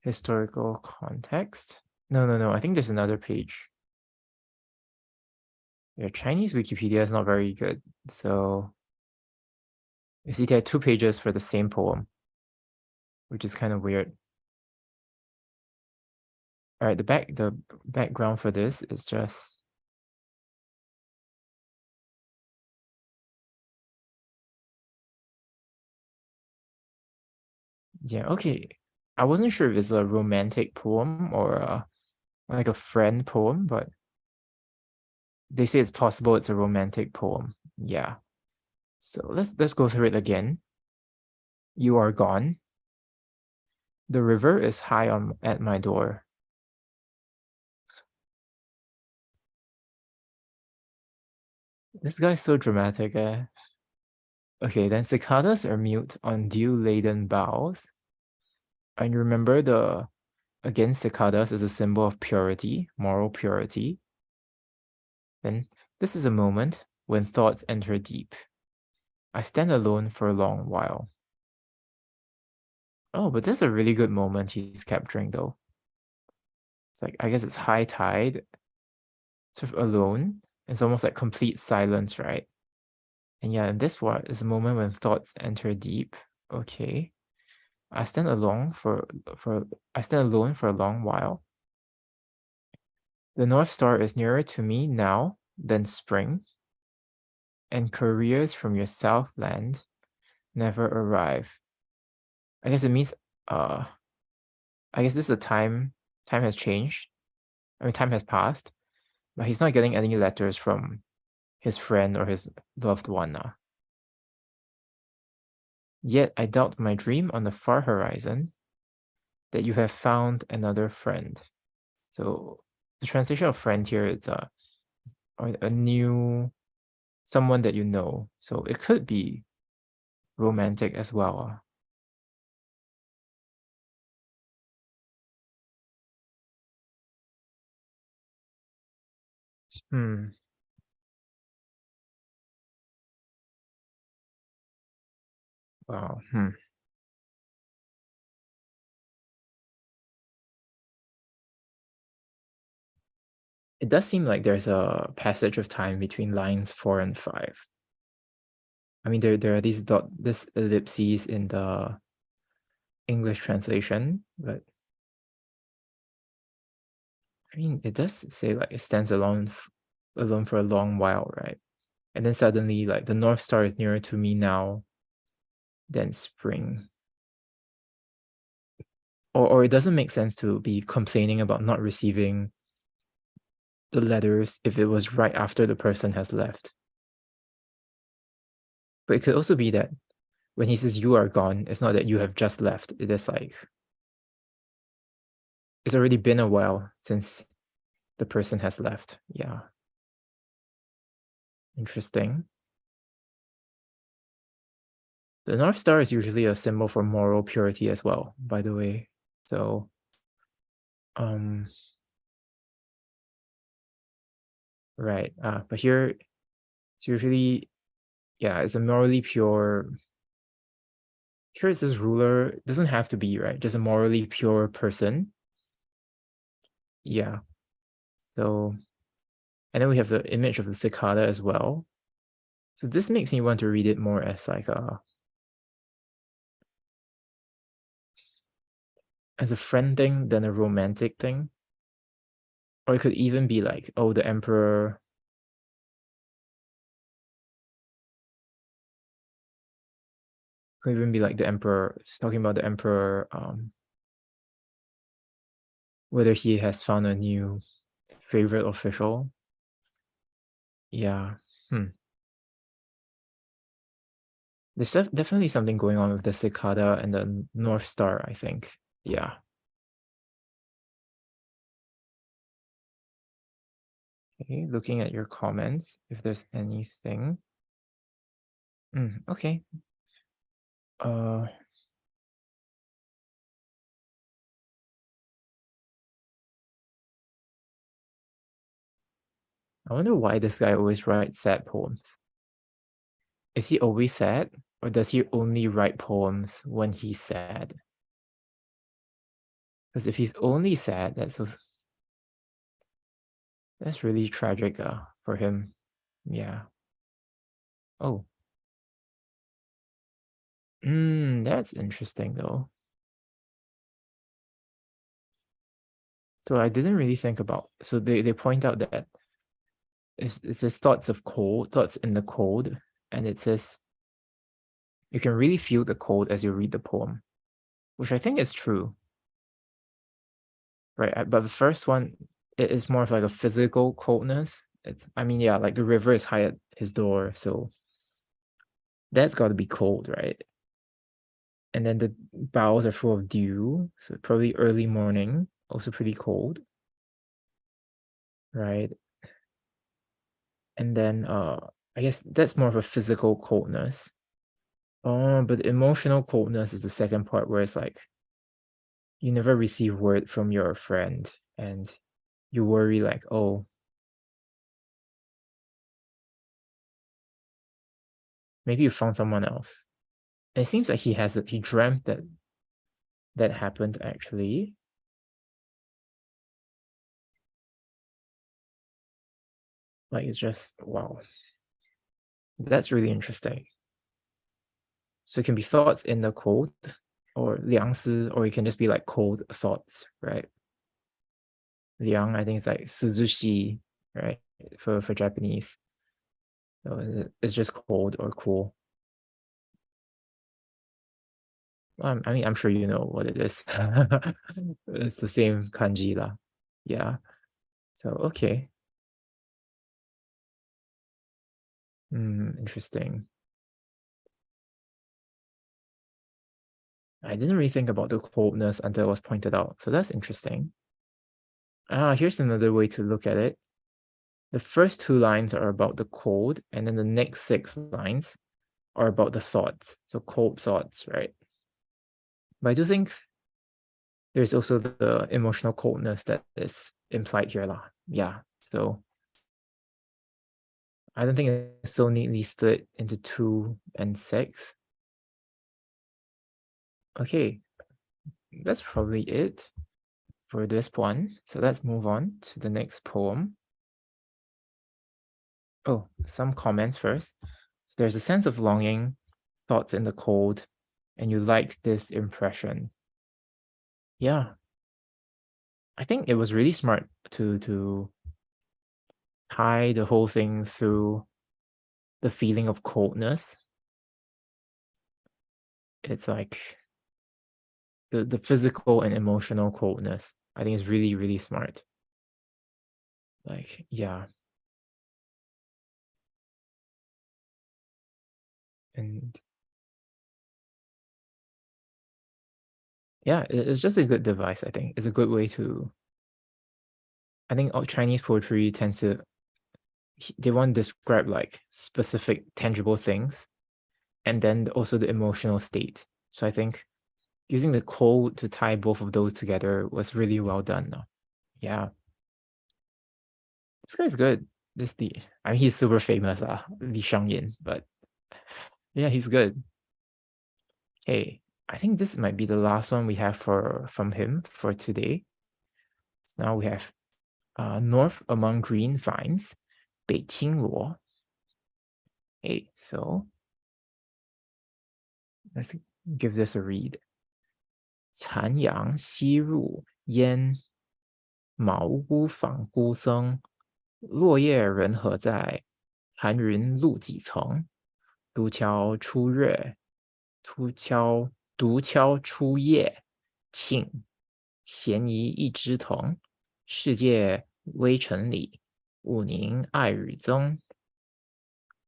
historical context. No. I think there's another page. Yeah, Chinese Wikipedia is not very good. So you see there are 2 pages for the same poem, which is kind of weird. All right, the background for this is just... Yeah, okay. I wasn't sure if it's a romantic poem or like a friend poem, but they say it's possible it's a romantic poem. Yeah. So let's go through it again. You are gone. The river is high at my door. This guy's so dramatic, eh? Okay, then cicadas are mute on dew-laden boughs. And remember again, cicadas is a symbol of purity, moral purity. Then this is a moment when thoughts enter deep. I stand alone for a long while. Oh, but this is a really good moment he's capturing though. It's like, I guess it's high tide, sort of alone. It's almost like complete silence, right? And yeah, and this one is a moment when thoughts enter deep. Okay. I stand alone for a long while. The North Star is nearer to me now than spring, and couriers from your southland never arrive. I guess it means I guess this is a time has changed. I mean time has passed, but he's not getting any letters from his friend or his loved one now. Yet I doubt my dream on the far horizon that you have found another friend. So the translation of friend here is a new someone that you know. So it could be romantic as well. Hmm. Wow. Hmm. It does seem like there's a passage of time between lines 4 and 5. I mean, there are this ellipses in the English translation, but I mean, it does say like it stands alone for a long while, right? And then suddenly, like the North Star is nearer to me now than spring. Or it doesn't make sense to be complaining about not receiving the letters if it was right after the person has left. But it could also be that when he says you are gone, it's not that you have just left. It is like it's already been a while since the person has left. Yeah. Interesting. The North Star is usually a symbol for moral purity as well, by the way. So um right. But here it's usually yeah, it's a morally pure. Here it says ruler. It doesn't have to be, right? Just a morally pure person. Yeah. So and then we have the image of the cicada as well. So this makes me want to read it more as like a friend thing than a romantic thing. Or it could even be like, oh, the emperor. Could even be like the emperor. It's talking about the emperor, whether he has found a new favorite official. Yeah. Hmm. There's definitely something going on with the cicada and the North Star, I think. Yeah. Okay, looking at your comments, if there's anything. Okay. Uh, I wonder why this guy always writes sad poems. Is he always sad? Or does he only write poems when he's sad? Because if he's only sad, that's really tragic for him. Yeah. Oh. That's interesting though. So I didn't really think about, so they point out that it says thoughts in the cold, and it says you can really feel the cold as you read the poem, which I think is true, right? But the first one, it is more of like a physical coldness. I mean, yeah, like the river is high at his door, so that's got to be cold, right? And then the boughs are full of dew, so probably early morning, also pretty cold, right? And then I guess that's more of a physical coldness. Oh, but emotional coldness is the second part where it's like you never receive word from your friend and you worry like, oh, maybe you found someone else. And it seems like he dreamt that happened actually. Like it's just wow. That's really interesting. So it can be thoughts in the cold, or 凉思, or it can just be like cold thoughts, right? Liang, I think it's like suzushi, right? For Japanese. So it's just cold or cool. I mean, I'm sure you know what it is. It's the same kanji lah. Yeah. So okay. Interesting. I didn't really think about the coldness until it was pointed out. So that's interesting. Here's another way to look at it. The first 2 lines are about the cold, and then the next 6 lines are about the thoughts. So cold thoughts, right? But I do think there's also the emotional coldness that is implied here lah. Yeah. So I don't think it's so neatly split into 2 and 6. Okay, that's probably it for this one. So let's move on to the next poem. Oh, some comments first. So there's a sense of longing, thoughts in the cold, and you like this impression. Yeah. I think it was really smart to tie the whole thing through the feeling of coldness. It's like the physical and emotional coldness. I think is really, really smart. Like, yeah. And yeah, it's just a good device, I think. It's a good way to, I think Chinese poetry tends to, they want to describe like specific tangible things, and then also the emotional state. So I think using the cold to tie both of those together was really well done. Yeah. This guy's good. I mean, he's super famous, Li Shangyin, but yeah, he's good. Hey, I think this might be the last one we have from him for today. So now we have North Among Green Vines, 北青罗. Hey, so let's give this a read. 残阳西入烟，茅屋访孤僧。落叶人何在？寒云露几层？独敲初月，独敲初夜。庆，闲疑一枝藤。世界微尘里，勿宁爱与憎。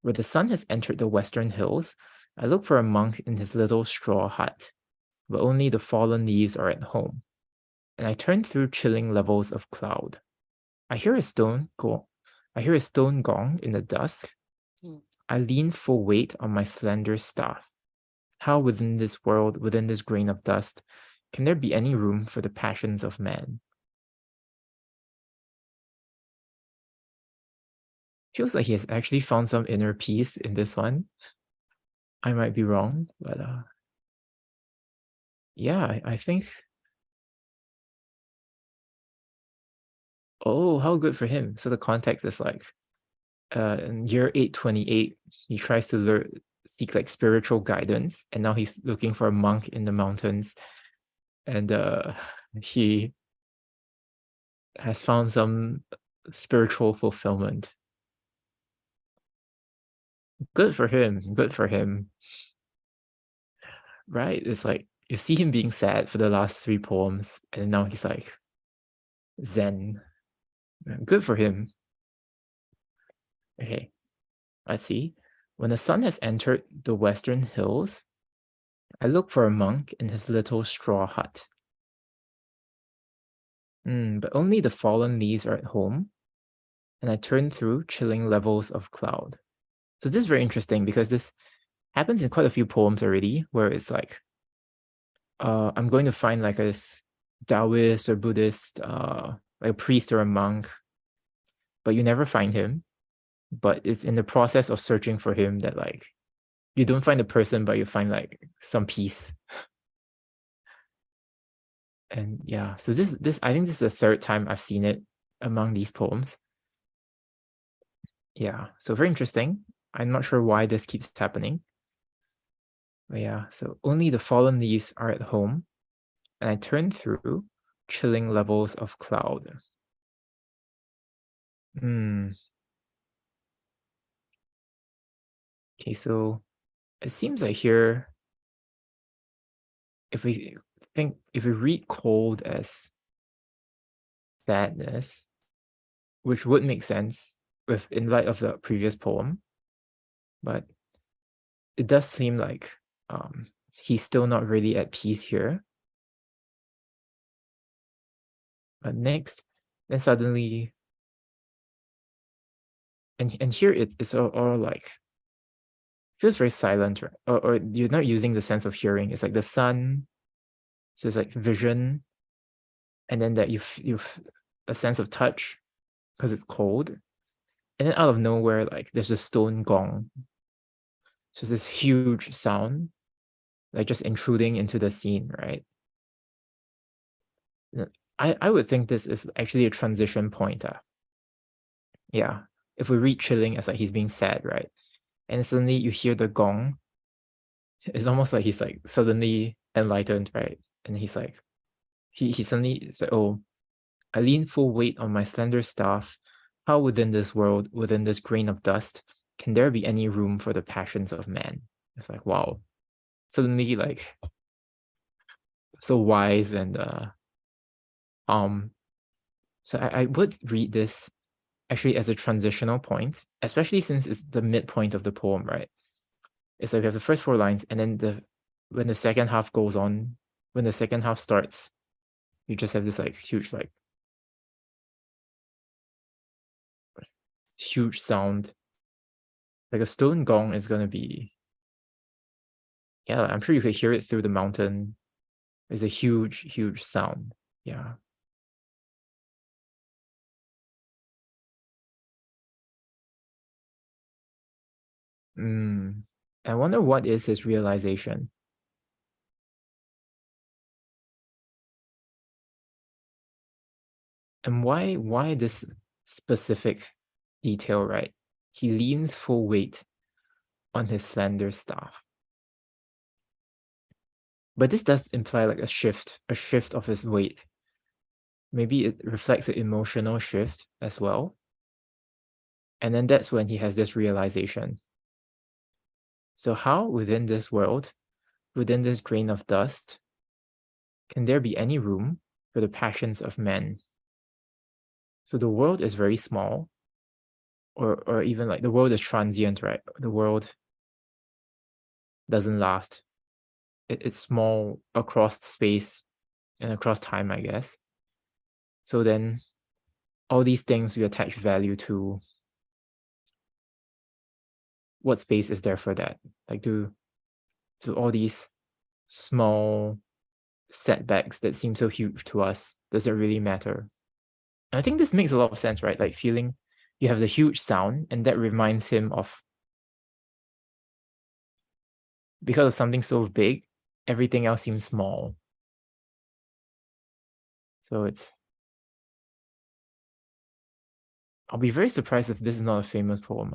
Where the sun has entered the western hills, I look for a monk in his little straw hut, but only the fallen leaves are at home. And I turn through chilling levels of cloud. I hear a stone gong in the dusk. I lean full weight on my slender staff. How within this world, within this grain of dust, can there be any room for the passions of man? Feels like he has actually found some inner peace in this one. I might be wrong, but yeah, I think. Oh, how good for him. So the context is like in year 828, he tries to seek like spiritual guidance, and now he's looking for a monk in the mountains, and he has found some spiritual fulfillment. Good for him. Good for him. Right? It's like you see him being sad for the last 3 poems, and now he's like zen. Good for him. Okay, let's see. When the sun has entered the western hills, I look for a monk in his little straw hut. But only the fallen leaves are at home, and I turn through chilling levels of cloud. So this is very interesting because this happens in quite a few poems already, where it's like, I'm going to find like a Taoist or Buddhist, like a priest or a monk, but you never find him. But it's in the process of searching for him that like you don't find a person, but you find like some peace. And yeah, so this I think this is the third time I've seen it among these poems. Yeah, so very interesting. I'm not sure why this keeps happening. But yeah, so only the fallen leaves are at home, and I turn through chilling levels of cloud. Hmm. Okay, so it seems like here, if we read cold as sadness, which would make sense with in light of the previous poem, but it does seem like he's still not really at peace here. But next, then suddenly, and here it's all like feels very silent, right? Or you're not using the sense of hearing. It's like the sun, so it's like vision, and then that you've a sense of touch because it's cold, and then out of nowhere, like there's a stone gong. So it's this huge sound, like just intruding into the scene, right? I would think this is actually a transition point. Yeah. If we read chilling as like he's being sad, right? And suddenly you hear the gong, it's almost like he's like suddenly enlightened, right? And he's like, he suddenly is like, oh, I lean full weight on my slender staff. How within this world, within this grain of dust, can there be any room for the passions of man? It's like, wow. Suddenly like so wise and so I would read this actually as a transitional point, especially since it's the midpoint of the poem, right? It's like we have the first four lines, and then when the second half goes on, when the second half starts, you just have this like huge sound. Like a stone gong is gonna be, yeah, I'm sure you could hear it through the mountain. It's a huge sound. Yeah. I wonder what is his realization. And why this specific detail, right? He leans full weight on his slender staff. But this does imply like a shift of his weight. Maybe it reflects an emotional shift as well. And then that's when he has this realization. So how within this world, within this grain of dust, can there be any room for the passions of men? So the world is very small, or even like the world is transient, right? The world doesn't last. It's small across space and across time, I guess. So then all these things we attach value to, what space is there for that? Like do all these small setbacks that seem so huge to us, does it really matter? And I think this makes a lot of sense, right? Like feeling you have the huge sound, and that reminds him of, because of something so big, everything else seems small. So I'll be very surprised if this is not a famous poem.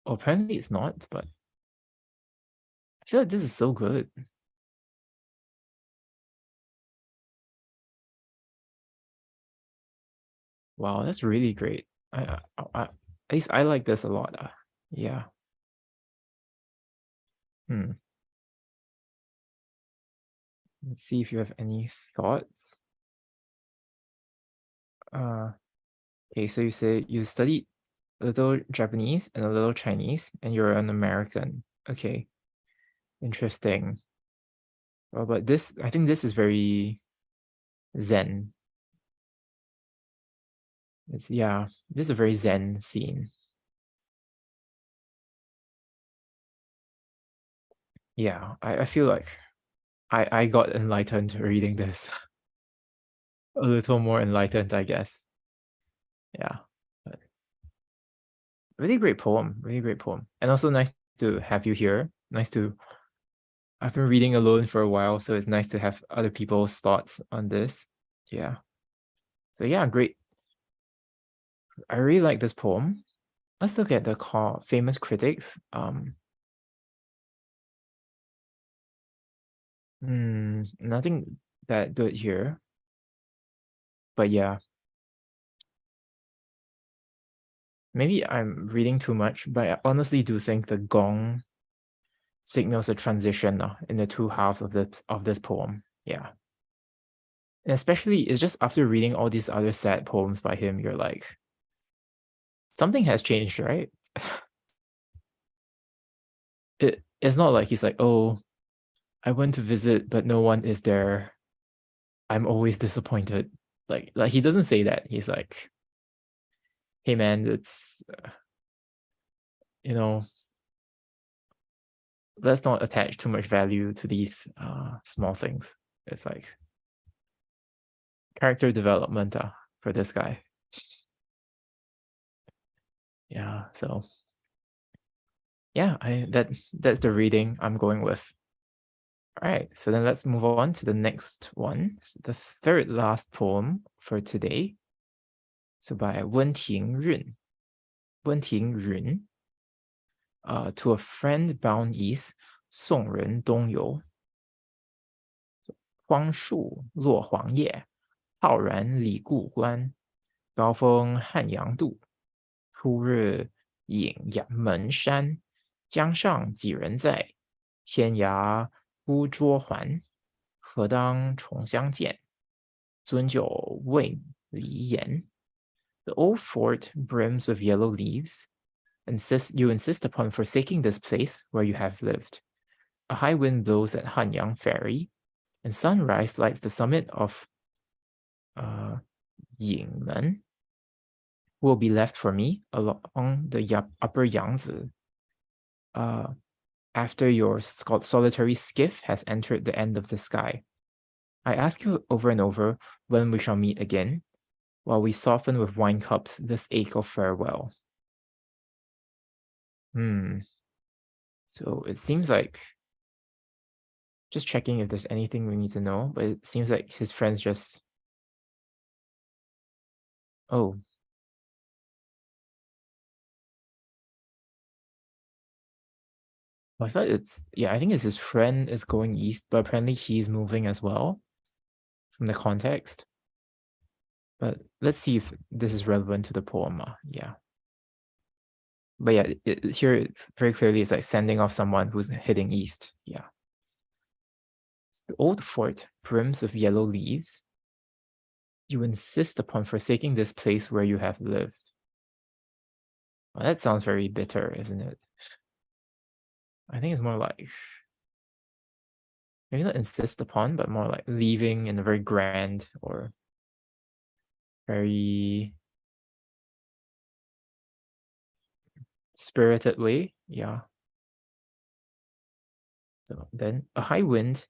Apparently it's not, but I feel like this is so good. Wow, that's really great. At least I like this a lot. Yeah. Hmm. Let's see if you have any thoughts. Okay, so you say you studied a little Japanese and a little Chinese, and you're an American. Okay, interesting. Well, but this, I think this is very Zen. Yeah, this is a very Zen scene. Yeah, I feel like I got enlightened reading this. A little more enlightened, I guess. Yeah. But really great poem, really great poem. And also nice to have you here. I've been reading alone for a while, so it's nice to have other people's thoughts on this. Yeah. So yeah, great. I really like this poem. Let's look at the famous critics. Nothing that good here. But yeah. Maybe I'm reading too much, but I honestly do think the gong signals a transition in the two halves of this poem. Yeah. And especially, it's just after reading all these other sad poems by him, you're like, something has changed, right? It's not like he's like, oh, I went to visit, but no one is there. I'm always disappointed. Like he doesn't say that. He's like, hey man, it's you know, let's not attach too much value to these small things. It's like character development for this guy. Yeah, so yeah, that's the reading I'm going with. All right, so then let's move on to the next one, the third last poem for today. So by Wen Tingrun. To a friend bound east, 送人东游。荒树落黄叶，浩然理故关。高峰汉阳渡，初日影阳门山。江上几人在？天涯孤酌还。何当重相见？樽酒未离言。The old fort brims with yellow leaves. You insist upon forsaking this place where you have lived. A high wind blows at Hanyang Ferry, and sunrise lights the summit of Yingmen. Will be left for me along the upper Yangtze. After your solitary skiff has entered the end of the sky. I ask you over and over when we shall meet again, while we soften with wine cups this ache of farewell. So it seems like, just checking if there's anything we need to know, but it seems like his friends just, oh. I thought I think it's his friend is going east, but apparently he's moving as well from the context. But let's see if this is relevant to the poem. Yeah. But yeah, here very clearly it's like sending off someone who's heading east. Yeah. The old fort brims with yellow leaves. You insist upon forsaking this place where you have lived. Well, that sounds very bitter, isn't it? I think it's more like, maybe not insist upon, but more like leaving in a very grand or very spirited way. Yeah. So then a high wind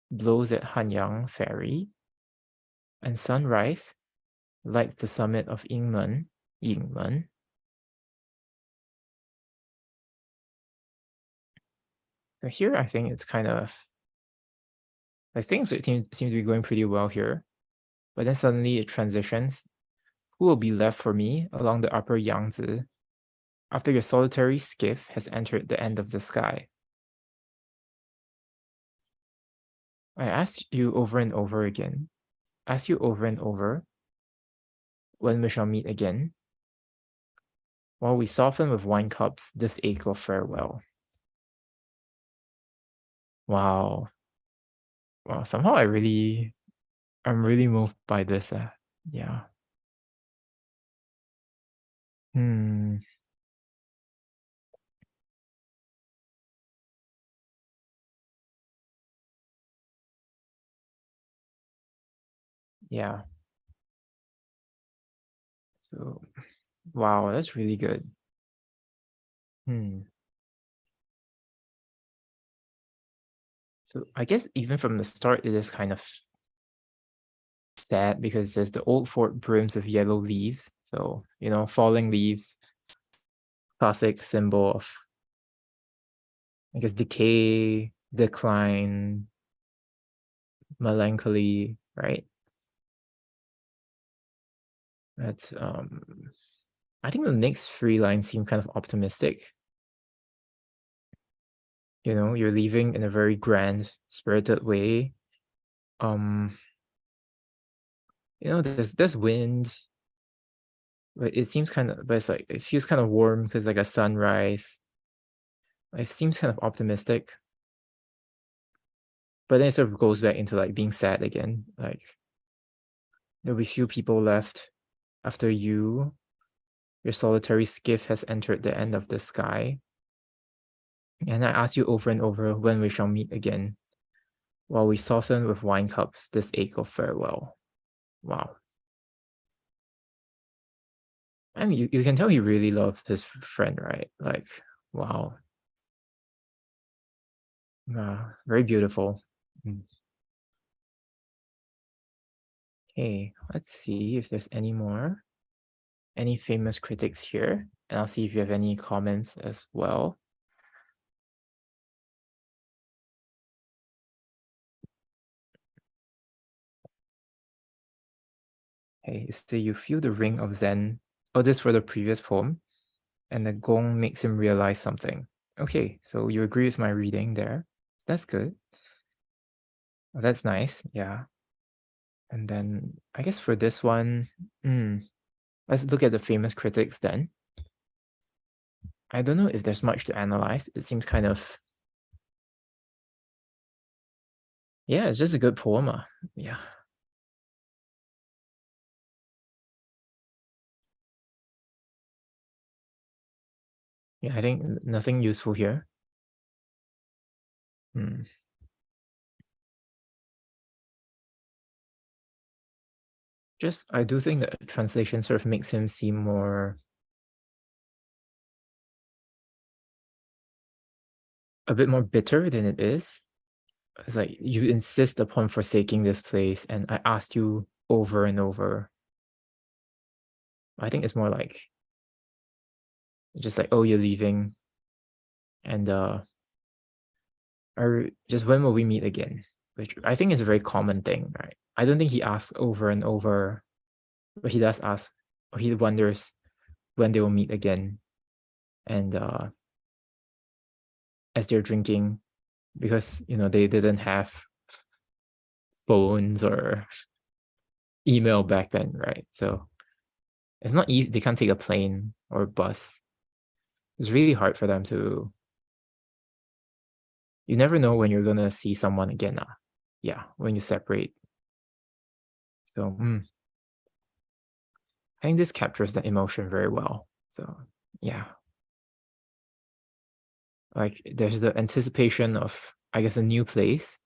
blows at Hanyang Ferry, and sunrise lights the summit of Yingmen. So here I think it's kind of, like things seem to be going pretty well here, but then suddenly it transitions. Who will be left for me along the upper Yangtze after your solitary skiff has entered the end of the sky? I ask you over and over when we shall meet again, while we soften with wine cups this ache of farewell. Wow. Somehow I'm really moved by this. Yeah. Yeah. So, wow, that's really good. So I guess even from the start, it is kind of sad because it says the old fort brims with yellow leaves. So, falling leaves, classic symbol of I guess decay, decline, melancholy, right? That's I think the next three lines seem kind of optimistic. You know, you're leaving in a very grand, spirited way. You know, there's wind, but it seems but it's like it feels kind of warm because like a sunrise. It seems kind of optimistic. But then it sort of goes back into like being sad again. Like there'll be few people left after you. Your solitary skiff has entered the end of the sky. And I ask you over and over when we shall meet again, while we soften with wine cups this ache of farewell. Wow. I mean, you can tell he really loved his friend, right? Like, wow. Very beautiful. Okay, let's see if there's any more. Any famous critics here? And I'll see if you have any comments as well. Okay, so you feel the ring of Zen. Oh, this for the previous poem. And the gong makes him realize something. Okay, so you agree with my reading there. That's good. Oh, that's nice, yeah. And then I guess for this one, let's look at the famous critics then. I don't know if there's much to analyze. It seems kind of, yeah, it's just a good poem. Yeah. Yeah, I think nothing useful here. Just, I do think that translation sort of makes him seem more, a bit more bitter than it is. It's like, you insist upon forsaking this place, and I asked you over and over. I think it's more like, just like, oh, you're leaving, and or just when will we meet again? Which I think is a very common thing, right? I don't think he asks over and over, but he does ask, or he wonders when they will meet again. And as they're drinking, because you know they didn't have phones or email back then, right? So it's not easy. They can't take a plane or a bus. It's really hard for them to. You never know when you're gonna see someone again. Yeah, when you separate. So I think this captures the emotion very well. So yeah, like there's the anticipation of, I guess, a new place,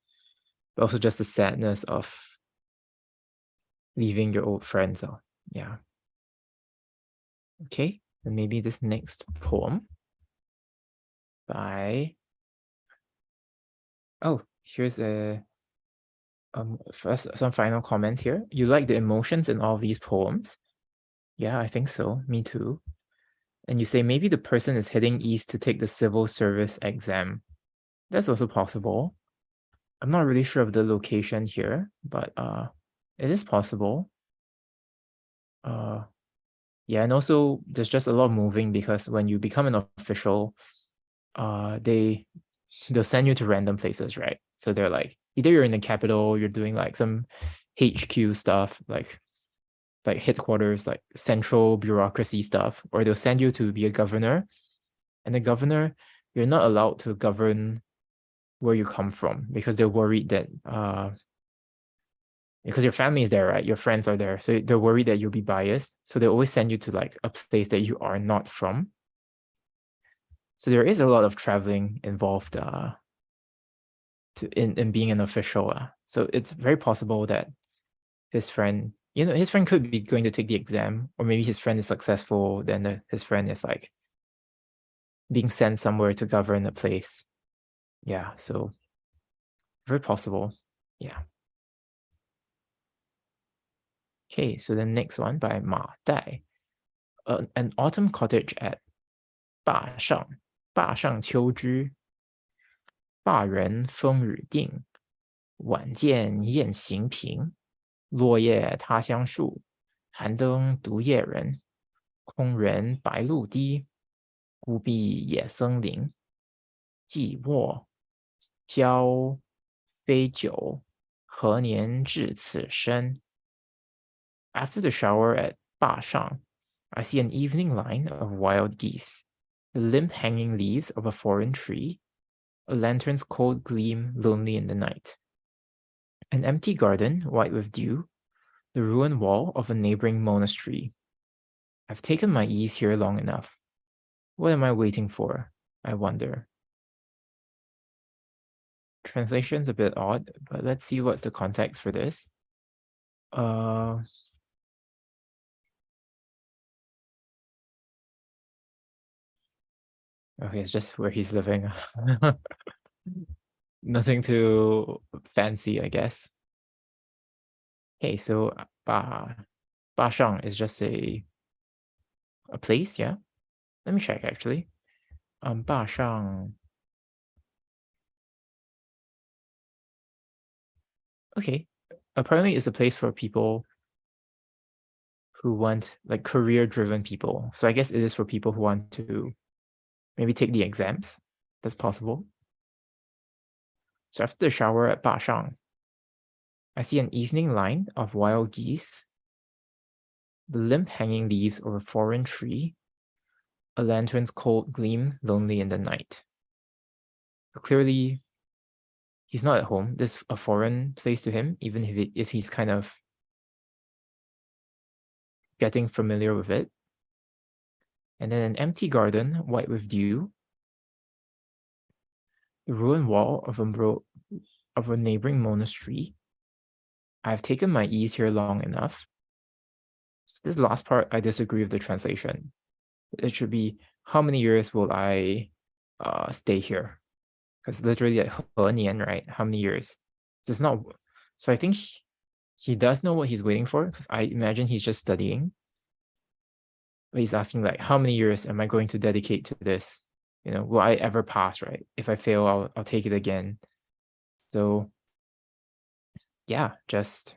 but also just the sadness of leaving your old friends. So yeah. Okay, then maybe this next poem by, oh, here's a first some final comments here. You like the emotions in all these poems? Yeah, I think so. Me too. And you say maybe the person is heading east to take the civil service exam. That's also possible. I'm not really sure of the location here, but it is possible. Yeah, and also there's just a lot of moving because when you become an official, they'll send you to random places, right? So they're like, either you're in the capital, you're doing like some HQ stuff, like headquarters, like central bureaucracy stuff, or they'll send you to be a governor. And the governor, you're not allowed to govern where you come from because they're worried that because your family is there, right? Your friends are there. So they're worried that you'll be biased. So they always send you to like a place that you are not from. So there is a lot of traveling involved in being an official. So it's very possible that his friend, his friend could be going to take the exam, or maybe his friend is successful, then his friend is like being sent somewhere to govern a place. Yeah, so very possible. Yeah. Okay, so the next one by Ma Dai. An autumn cottage at 坝上秋之.罢人风雨定，晚见雁行平。落叶他乡树，寒灯独夜人。空人白露滴，孤壁野僧林。寂寞交飞酒，何年至此身？ After the shower at Ba Shang, I see an evening line of wild geese, the limp hanging leaves of a foreign tree, a lantern's cold gleam lonely in the night. An empty garden, white with dew, the ruined wall of a neighboring monastery. I've taken my ease here long enough. What am I waiting for? I wonder. Translation's a bit odd, but let's see what's the context for this. Okay, it's just where he's living. Nothing too fancy, I guess. Okay, so Ba Shang is just a place, yeah? Let me check actually. Ba Shang. Okay. Apparently it's a place for people who want like career-driven people. So I guess it is for people who want to maybe take the exams. That's possible. So after the shower at Ba Shang, I see an evening line of wild geese, the limp hanging leaves of a foreign tree, a lantern's cold gleam lonely in the night. So clearly, he's not at home. This is a foreign place to him, even if he's kind of getting familiar with it. And then an empty garden, white with dew, the ruined wall of a neighboring monastery. I've taken my ease here long enough. So this last part, I disagree with the translation. It should be, how many years will I stay here? Because literally like 何年, right? How many years? So it's not. So I think he does know what he's waiting for, because I imagine he's just studying. But he's asking like, how many years am I going to dedicate to this? You know, will I ever pass, right? If I fail, I'll take it again. So yeah, just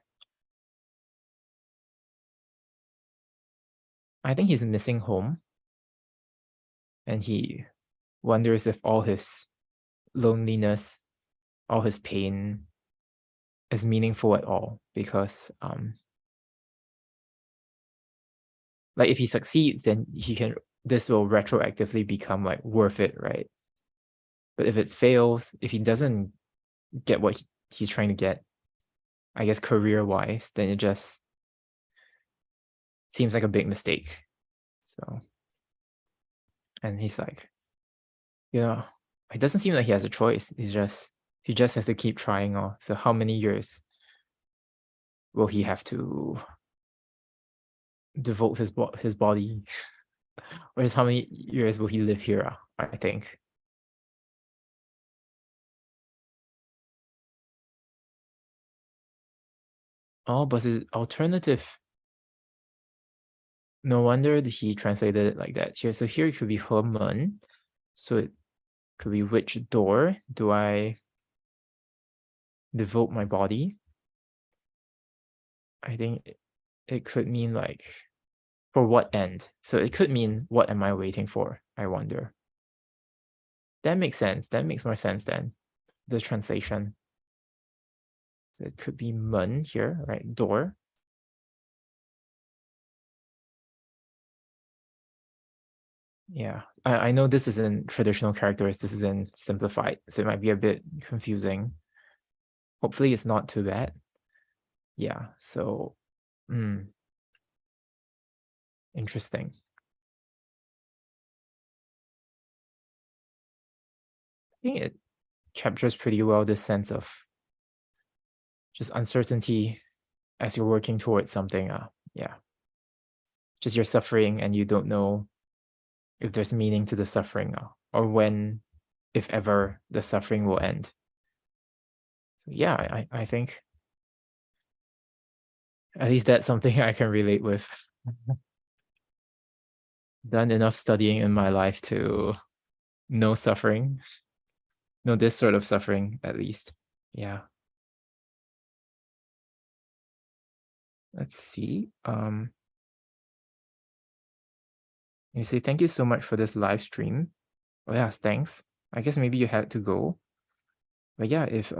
I think he's missing home, and he wonders if all his loneliness, all his pain is meaningful at all, because like if he succeeds, then this will retroactively become like worth it, right? But if it fails, if he doesn't get what he's trying to get, I guess career-wise, then it just seems like a big mistake. So, and he's like, it doesn't seem like he has a choice. He just has to keep trying. So how many years will he have to devote his body, or how many years will he live here? I think. Oh, but the alternative. No wonder he translated it like that here. So here it could be 和门. So it could be, which door do I devote my body? I think it could mean like, for what end? So it could mean, what am I waiting for? I wonder. That makes sense. That makes more sense than the translation. It could be 门 here, right? Door. Yeah, I know this isn't traditional characters. This isn't simplified, so it might be a bit confusing. Hopefully it's not too bad. Yeah, so interesting. I think it captures pretty well this sense of just uncertainty as you're working towards something. Yeah, just you're suffering and you don't know if there's meaning to the suffering, or when, if ever, the suffering will end. So yeah, I think at least that's something I can relate with. Done enough studying in my life to know suffering. know this sort of suffering at least. Yeah. Let's see. You say thank you so much for this live stream. Oh yeah, thanks. I guess maybe you had to go. But yeah, if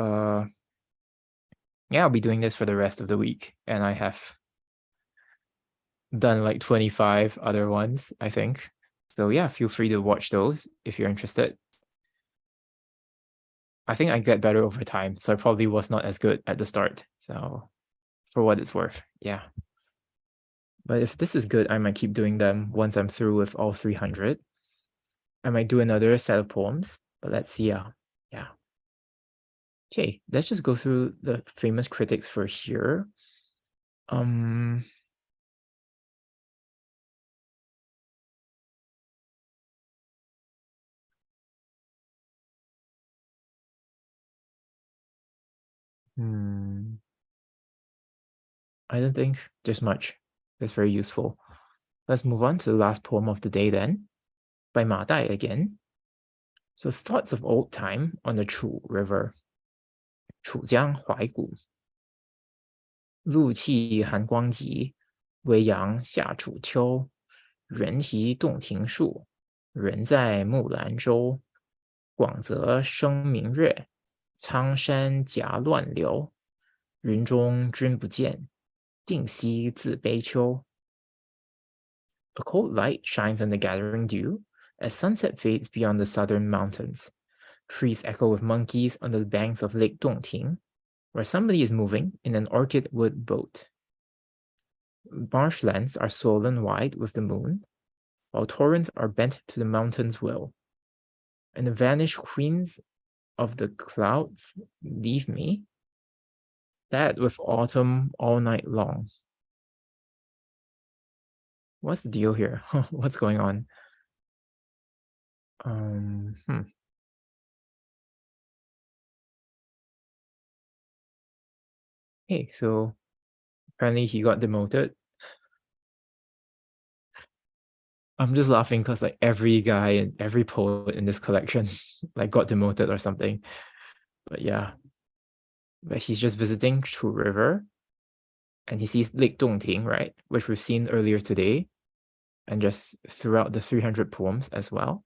yeah, I'll be doing this for the rest of the week, and I have done like 25 other ones, I think. So yeah, feel free to watch those if you're interested. I think I get better over time, so I probably was not as good at the start. So for what it's worth, yeah. But if this is good, I might keep doing them once I'm through with all 300. I might do another set of poems, but let's see. Yeah. Okay, let's just go through the famous critics for here. I don't think there's much that's very useful. Let's move on to the last poem of the day then, by Ma Dai again. So thoughts of old time on the Chu River. 楚江怀古，露气寒光急，微阳下楚秋。人题洞庭树，人在木兰舟。广泽生明月，苍山夹乱流。云中君不见，定西自悲秋。A cold light shines on the gathering dew as sunset fades beyond the southern mountains. Trees echo with monkeys on the banks of Lake Dongting, where somebody is moving in an orchid wood boat. Marshlands are swollen wide with the moon, while torrents are bent to the mountain's will. And the vanished queens of the clouds leave me, sad with autumn all night long. What's the deal here? What's going on? Hey, so apparently he got demoted. I'm just laughing because like every guy and every poet in this collection like got demoted or something. But yeah, but he's just visiting Chu River, and he sees Lake Dongting, right, which we've seen earlier today, and just throughout the 300 poems as well.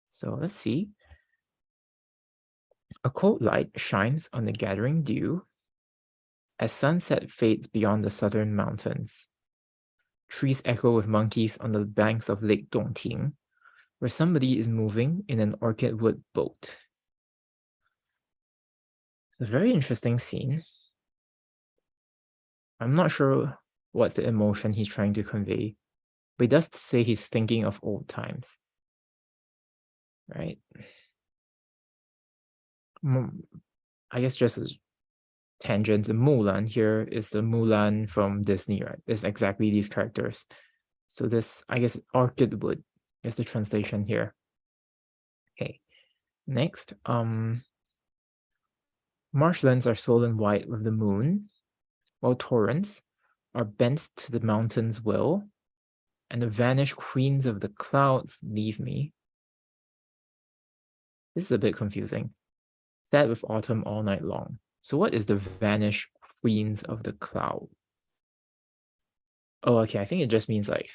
So let's see. A cold light shines on the gathering dew as sunset fades beyond the southern mountains. Trees echo with monkeys on the banks of Lake Dongting, where somebody is moving in an orchid wood boat. It's a very interesting scene. I'm not sure what's the emotion he's trying to convey, but he does say he's thinking of old times, right? I guess just a tangent, the Mulan here is the Mulan from Disney, right? It's exactly these characters. So this, I guess, orchid wood is the translation here. Okay, next, marshlands are swollen white with the moon, while torrents are bent to the mountain's will, and the vanished queens of the clouds leave me. This is a bit confusing. Sad with autumn all night long. So what is the vanished queens of the cloud? Oh, okay, I think it just means like,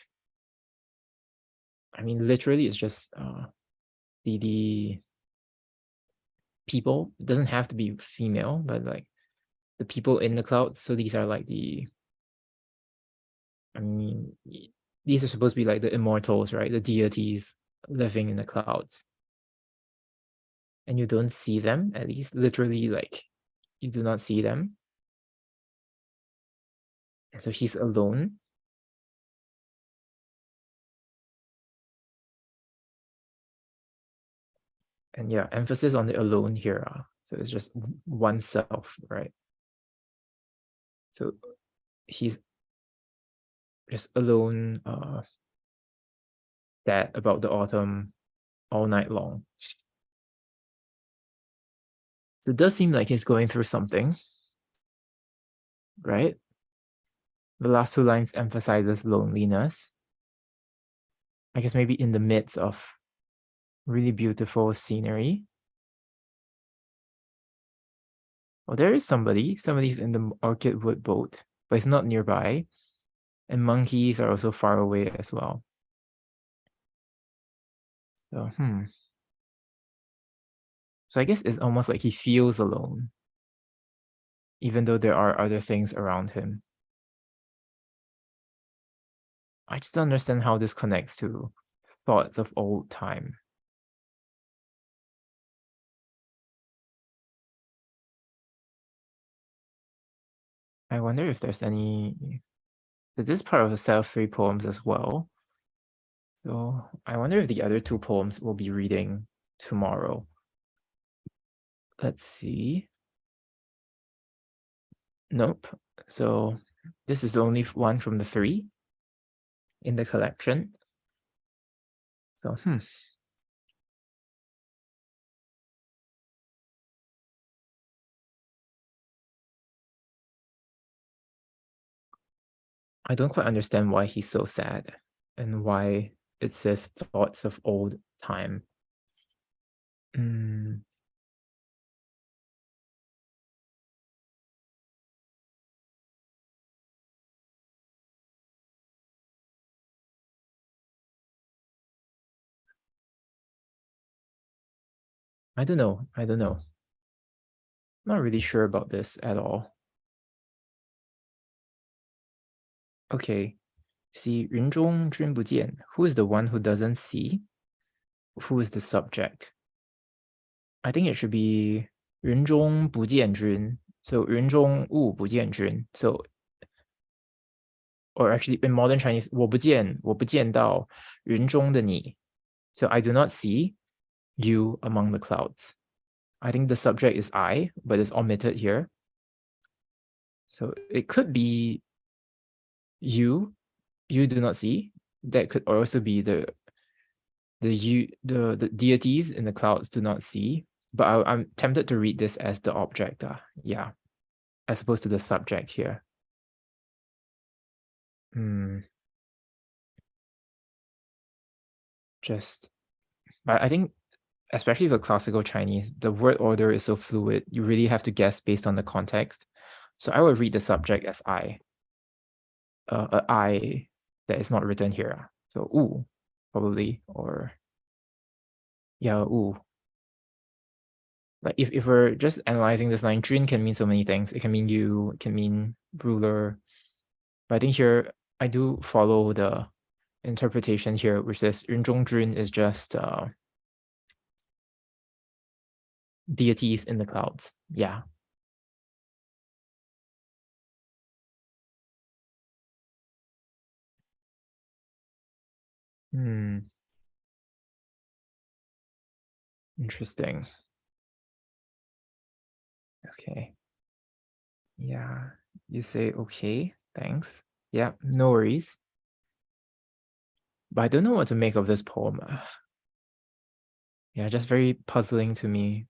I mean, literally it's just the people. It doesn't have to be female, but like the people in the clouds. So these are like I mean, these are supposed to be like the immortals, right? The deities living in the clouds. And you don't see them, at least literally, like you do not see them. And so he's alone. And yeah, emphasis on the alone here. So it's just oneself, right? So he's just alone, sad about the autumn all night long. So it does seem like he's going through something, right? The last two lines emphasizes loneliness. I guess maybe in the midst of really beautiful scenery. Well, there is somebody. Somebody's in the orchid wood boat, but it's not nearby. And monkeys are also far away as well. So, So I guess it's almost like he feels alone, even though there are other things around him. I just don't understand how this connects to thoughts of old time. I wonder if there's any. This is part of a set of 3 poems as well. So I wonder if the other 2 poems we'll be reading tomorrow. Let's see. Nope. So this is only one from the 3 in the collection. So, I don't quite understand why he's so sad and why it says thoughts of old time. I don't know. Not really sure about this at all. Okay. See, 云中君不见. Who is the one who doesn't see? Who is the subject? I think it should be 云中不见君. So 云中物不见君. So, or actually in modern Chinese, 我不见到云中的你. So I do not see you among the clouds. I think the subject is I, but it's omitted here. So it could be you do not see. That could also be the deities in the clouds do not see. But I'm tempted to read this as the object. Yeah, as opposed to the subject here. But I think, especially for classical Chinese, the word order is so fluid. You really have to guess based on the context. So I would read the subject as I. I that is not written here. So 物 probably, or yeah, 物. Like if we're just analyzing this line, 君 can mean so many things. It can mean you, it can mean ruler. But I think here I do follow the interpretation here, which says 云中君 is just deities in the clouds. Yeah. Interesting. Okay. Yeah, you say okay, thanks. Yeah, no worries. But I don't know what to make of this poem. Yeah, just very puzzling to me.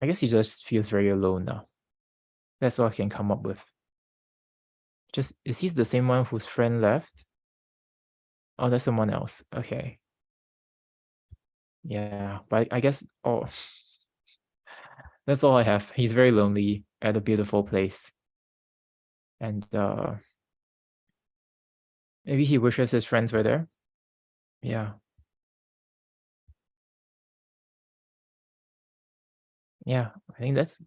I guess he just feels very alone now. That's all I can come up with. Just, is he the same one whose friend left? Oh, that's someone else. Okay. Yeah, but I guess, that's all I have. He's very lonely at a beautiful place. And maybe he wishes his friends were there. Yeah. Yeah, I think that's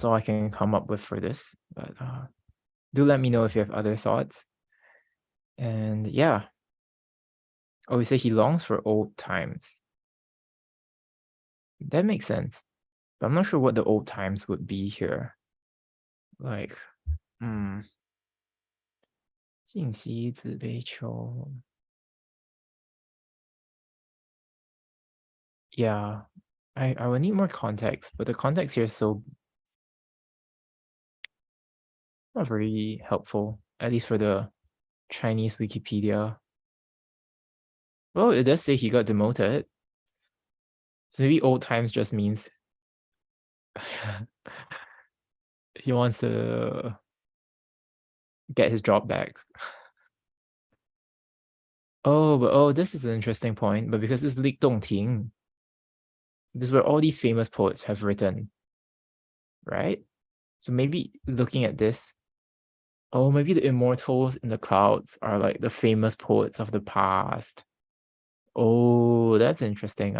all I can come up with for this. But do let me know if you have other thoughts. And yeah. Oh, you say he longs for old times. That makes sense. But I'm not sure what the old times would be here. Like, 静息自悲秋. Yeah, I would need more context, but the context here is so not very helpful, at least for the Chinese Wikipedia. Well, it does say he got demoted. So maybe old times just means He wants to get his job back. Oh, this is an interesting point, but because this is 立洞庭, this is where all these famous poets have written, right? So maybe looking at this, oh, maybe the immortals in the clouds are like the famous poets of the past. Oh, that's interesting.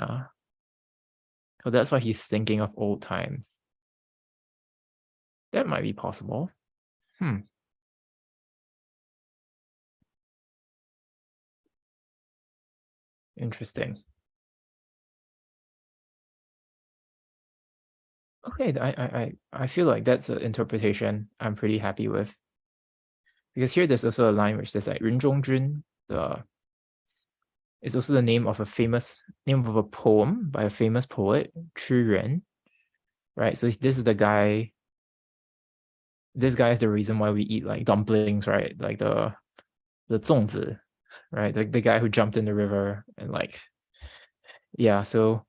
So that's why he's thinking of old times. That might be possible. Interesting. Okay, I feel like that's an interpretation I'm pretty happy with. Because here there's also a line which says like 人中君, it's also the name of a poem by a famous poet, 屈原, right? So this is the guy. This guy is the reason why we eat like dumplings, right? Like the 粽子, right? The guy who jumped in the river and like, yeah. So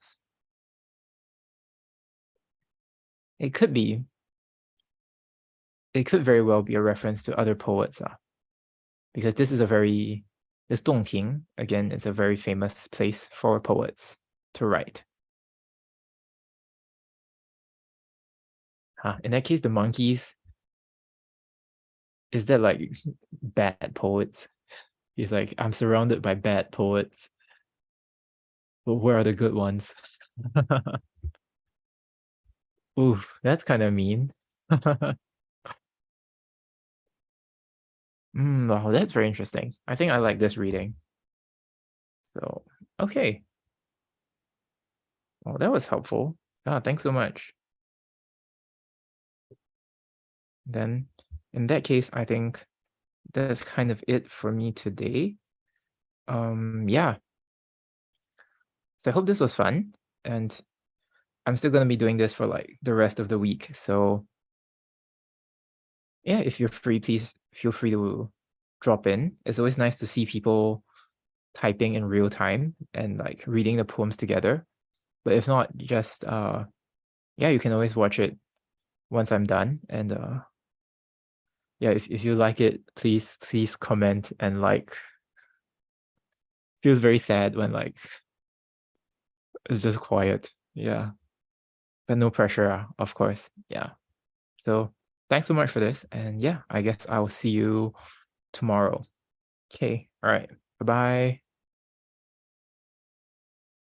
it could very well be a reference to other poets, because this Dongting, again, it's a very famous place for poets to write. In that case, the monkeys, is that like bad poets? He's like, I'm surrounded by bad poets, but where are the good ones? Oof, that's kind of mean. Wow, that's very interesting. I think I like this reading. So, okay. Well, that was helpful. Thanks so much. Then, in that case, I think that's kind of it for me today. Yeah. So I hope this was fun, and I'm still gonna be doing this for like the rest of the week. So yeah, if you're free, please feel free to drop in. It's always nice to see people typing in real time and like reading the poems together. But if not, just yeah, you can always watch it once I'm done. And yeah, if you like it, please comment and like. Feels very sad when like it's just quiet. Yeah. But no pressure, of course. Yeah. So thanks so much for this. And yeah, I guess I'll see you tomorrow. Okay. All right. Bye-bye.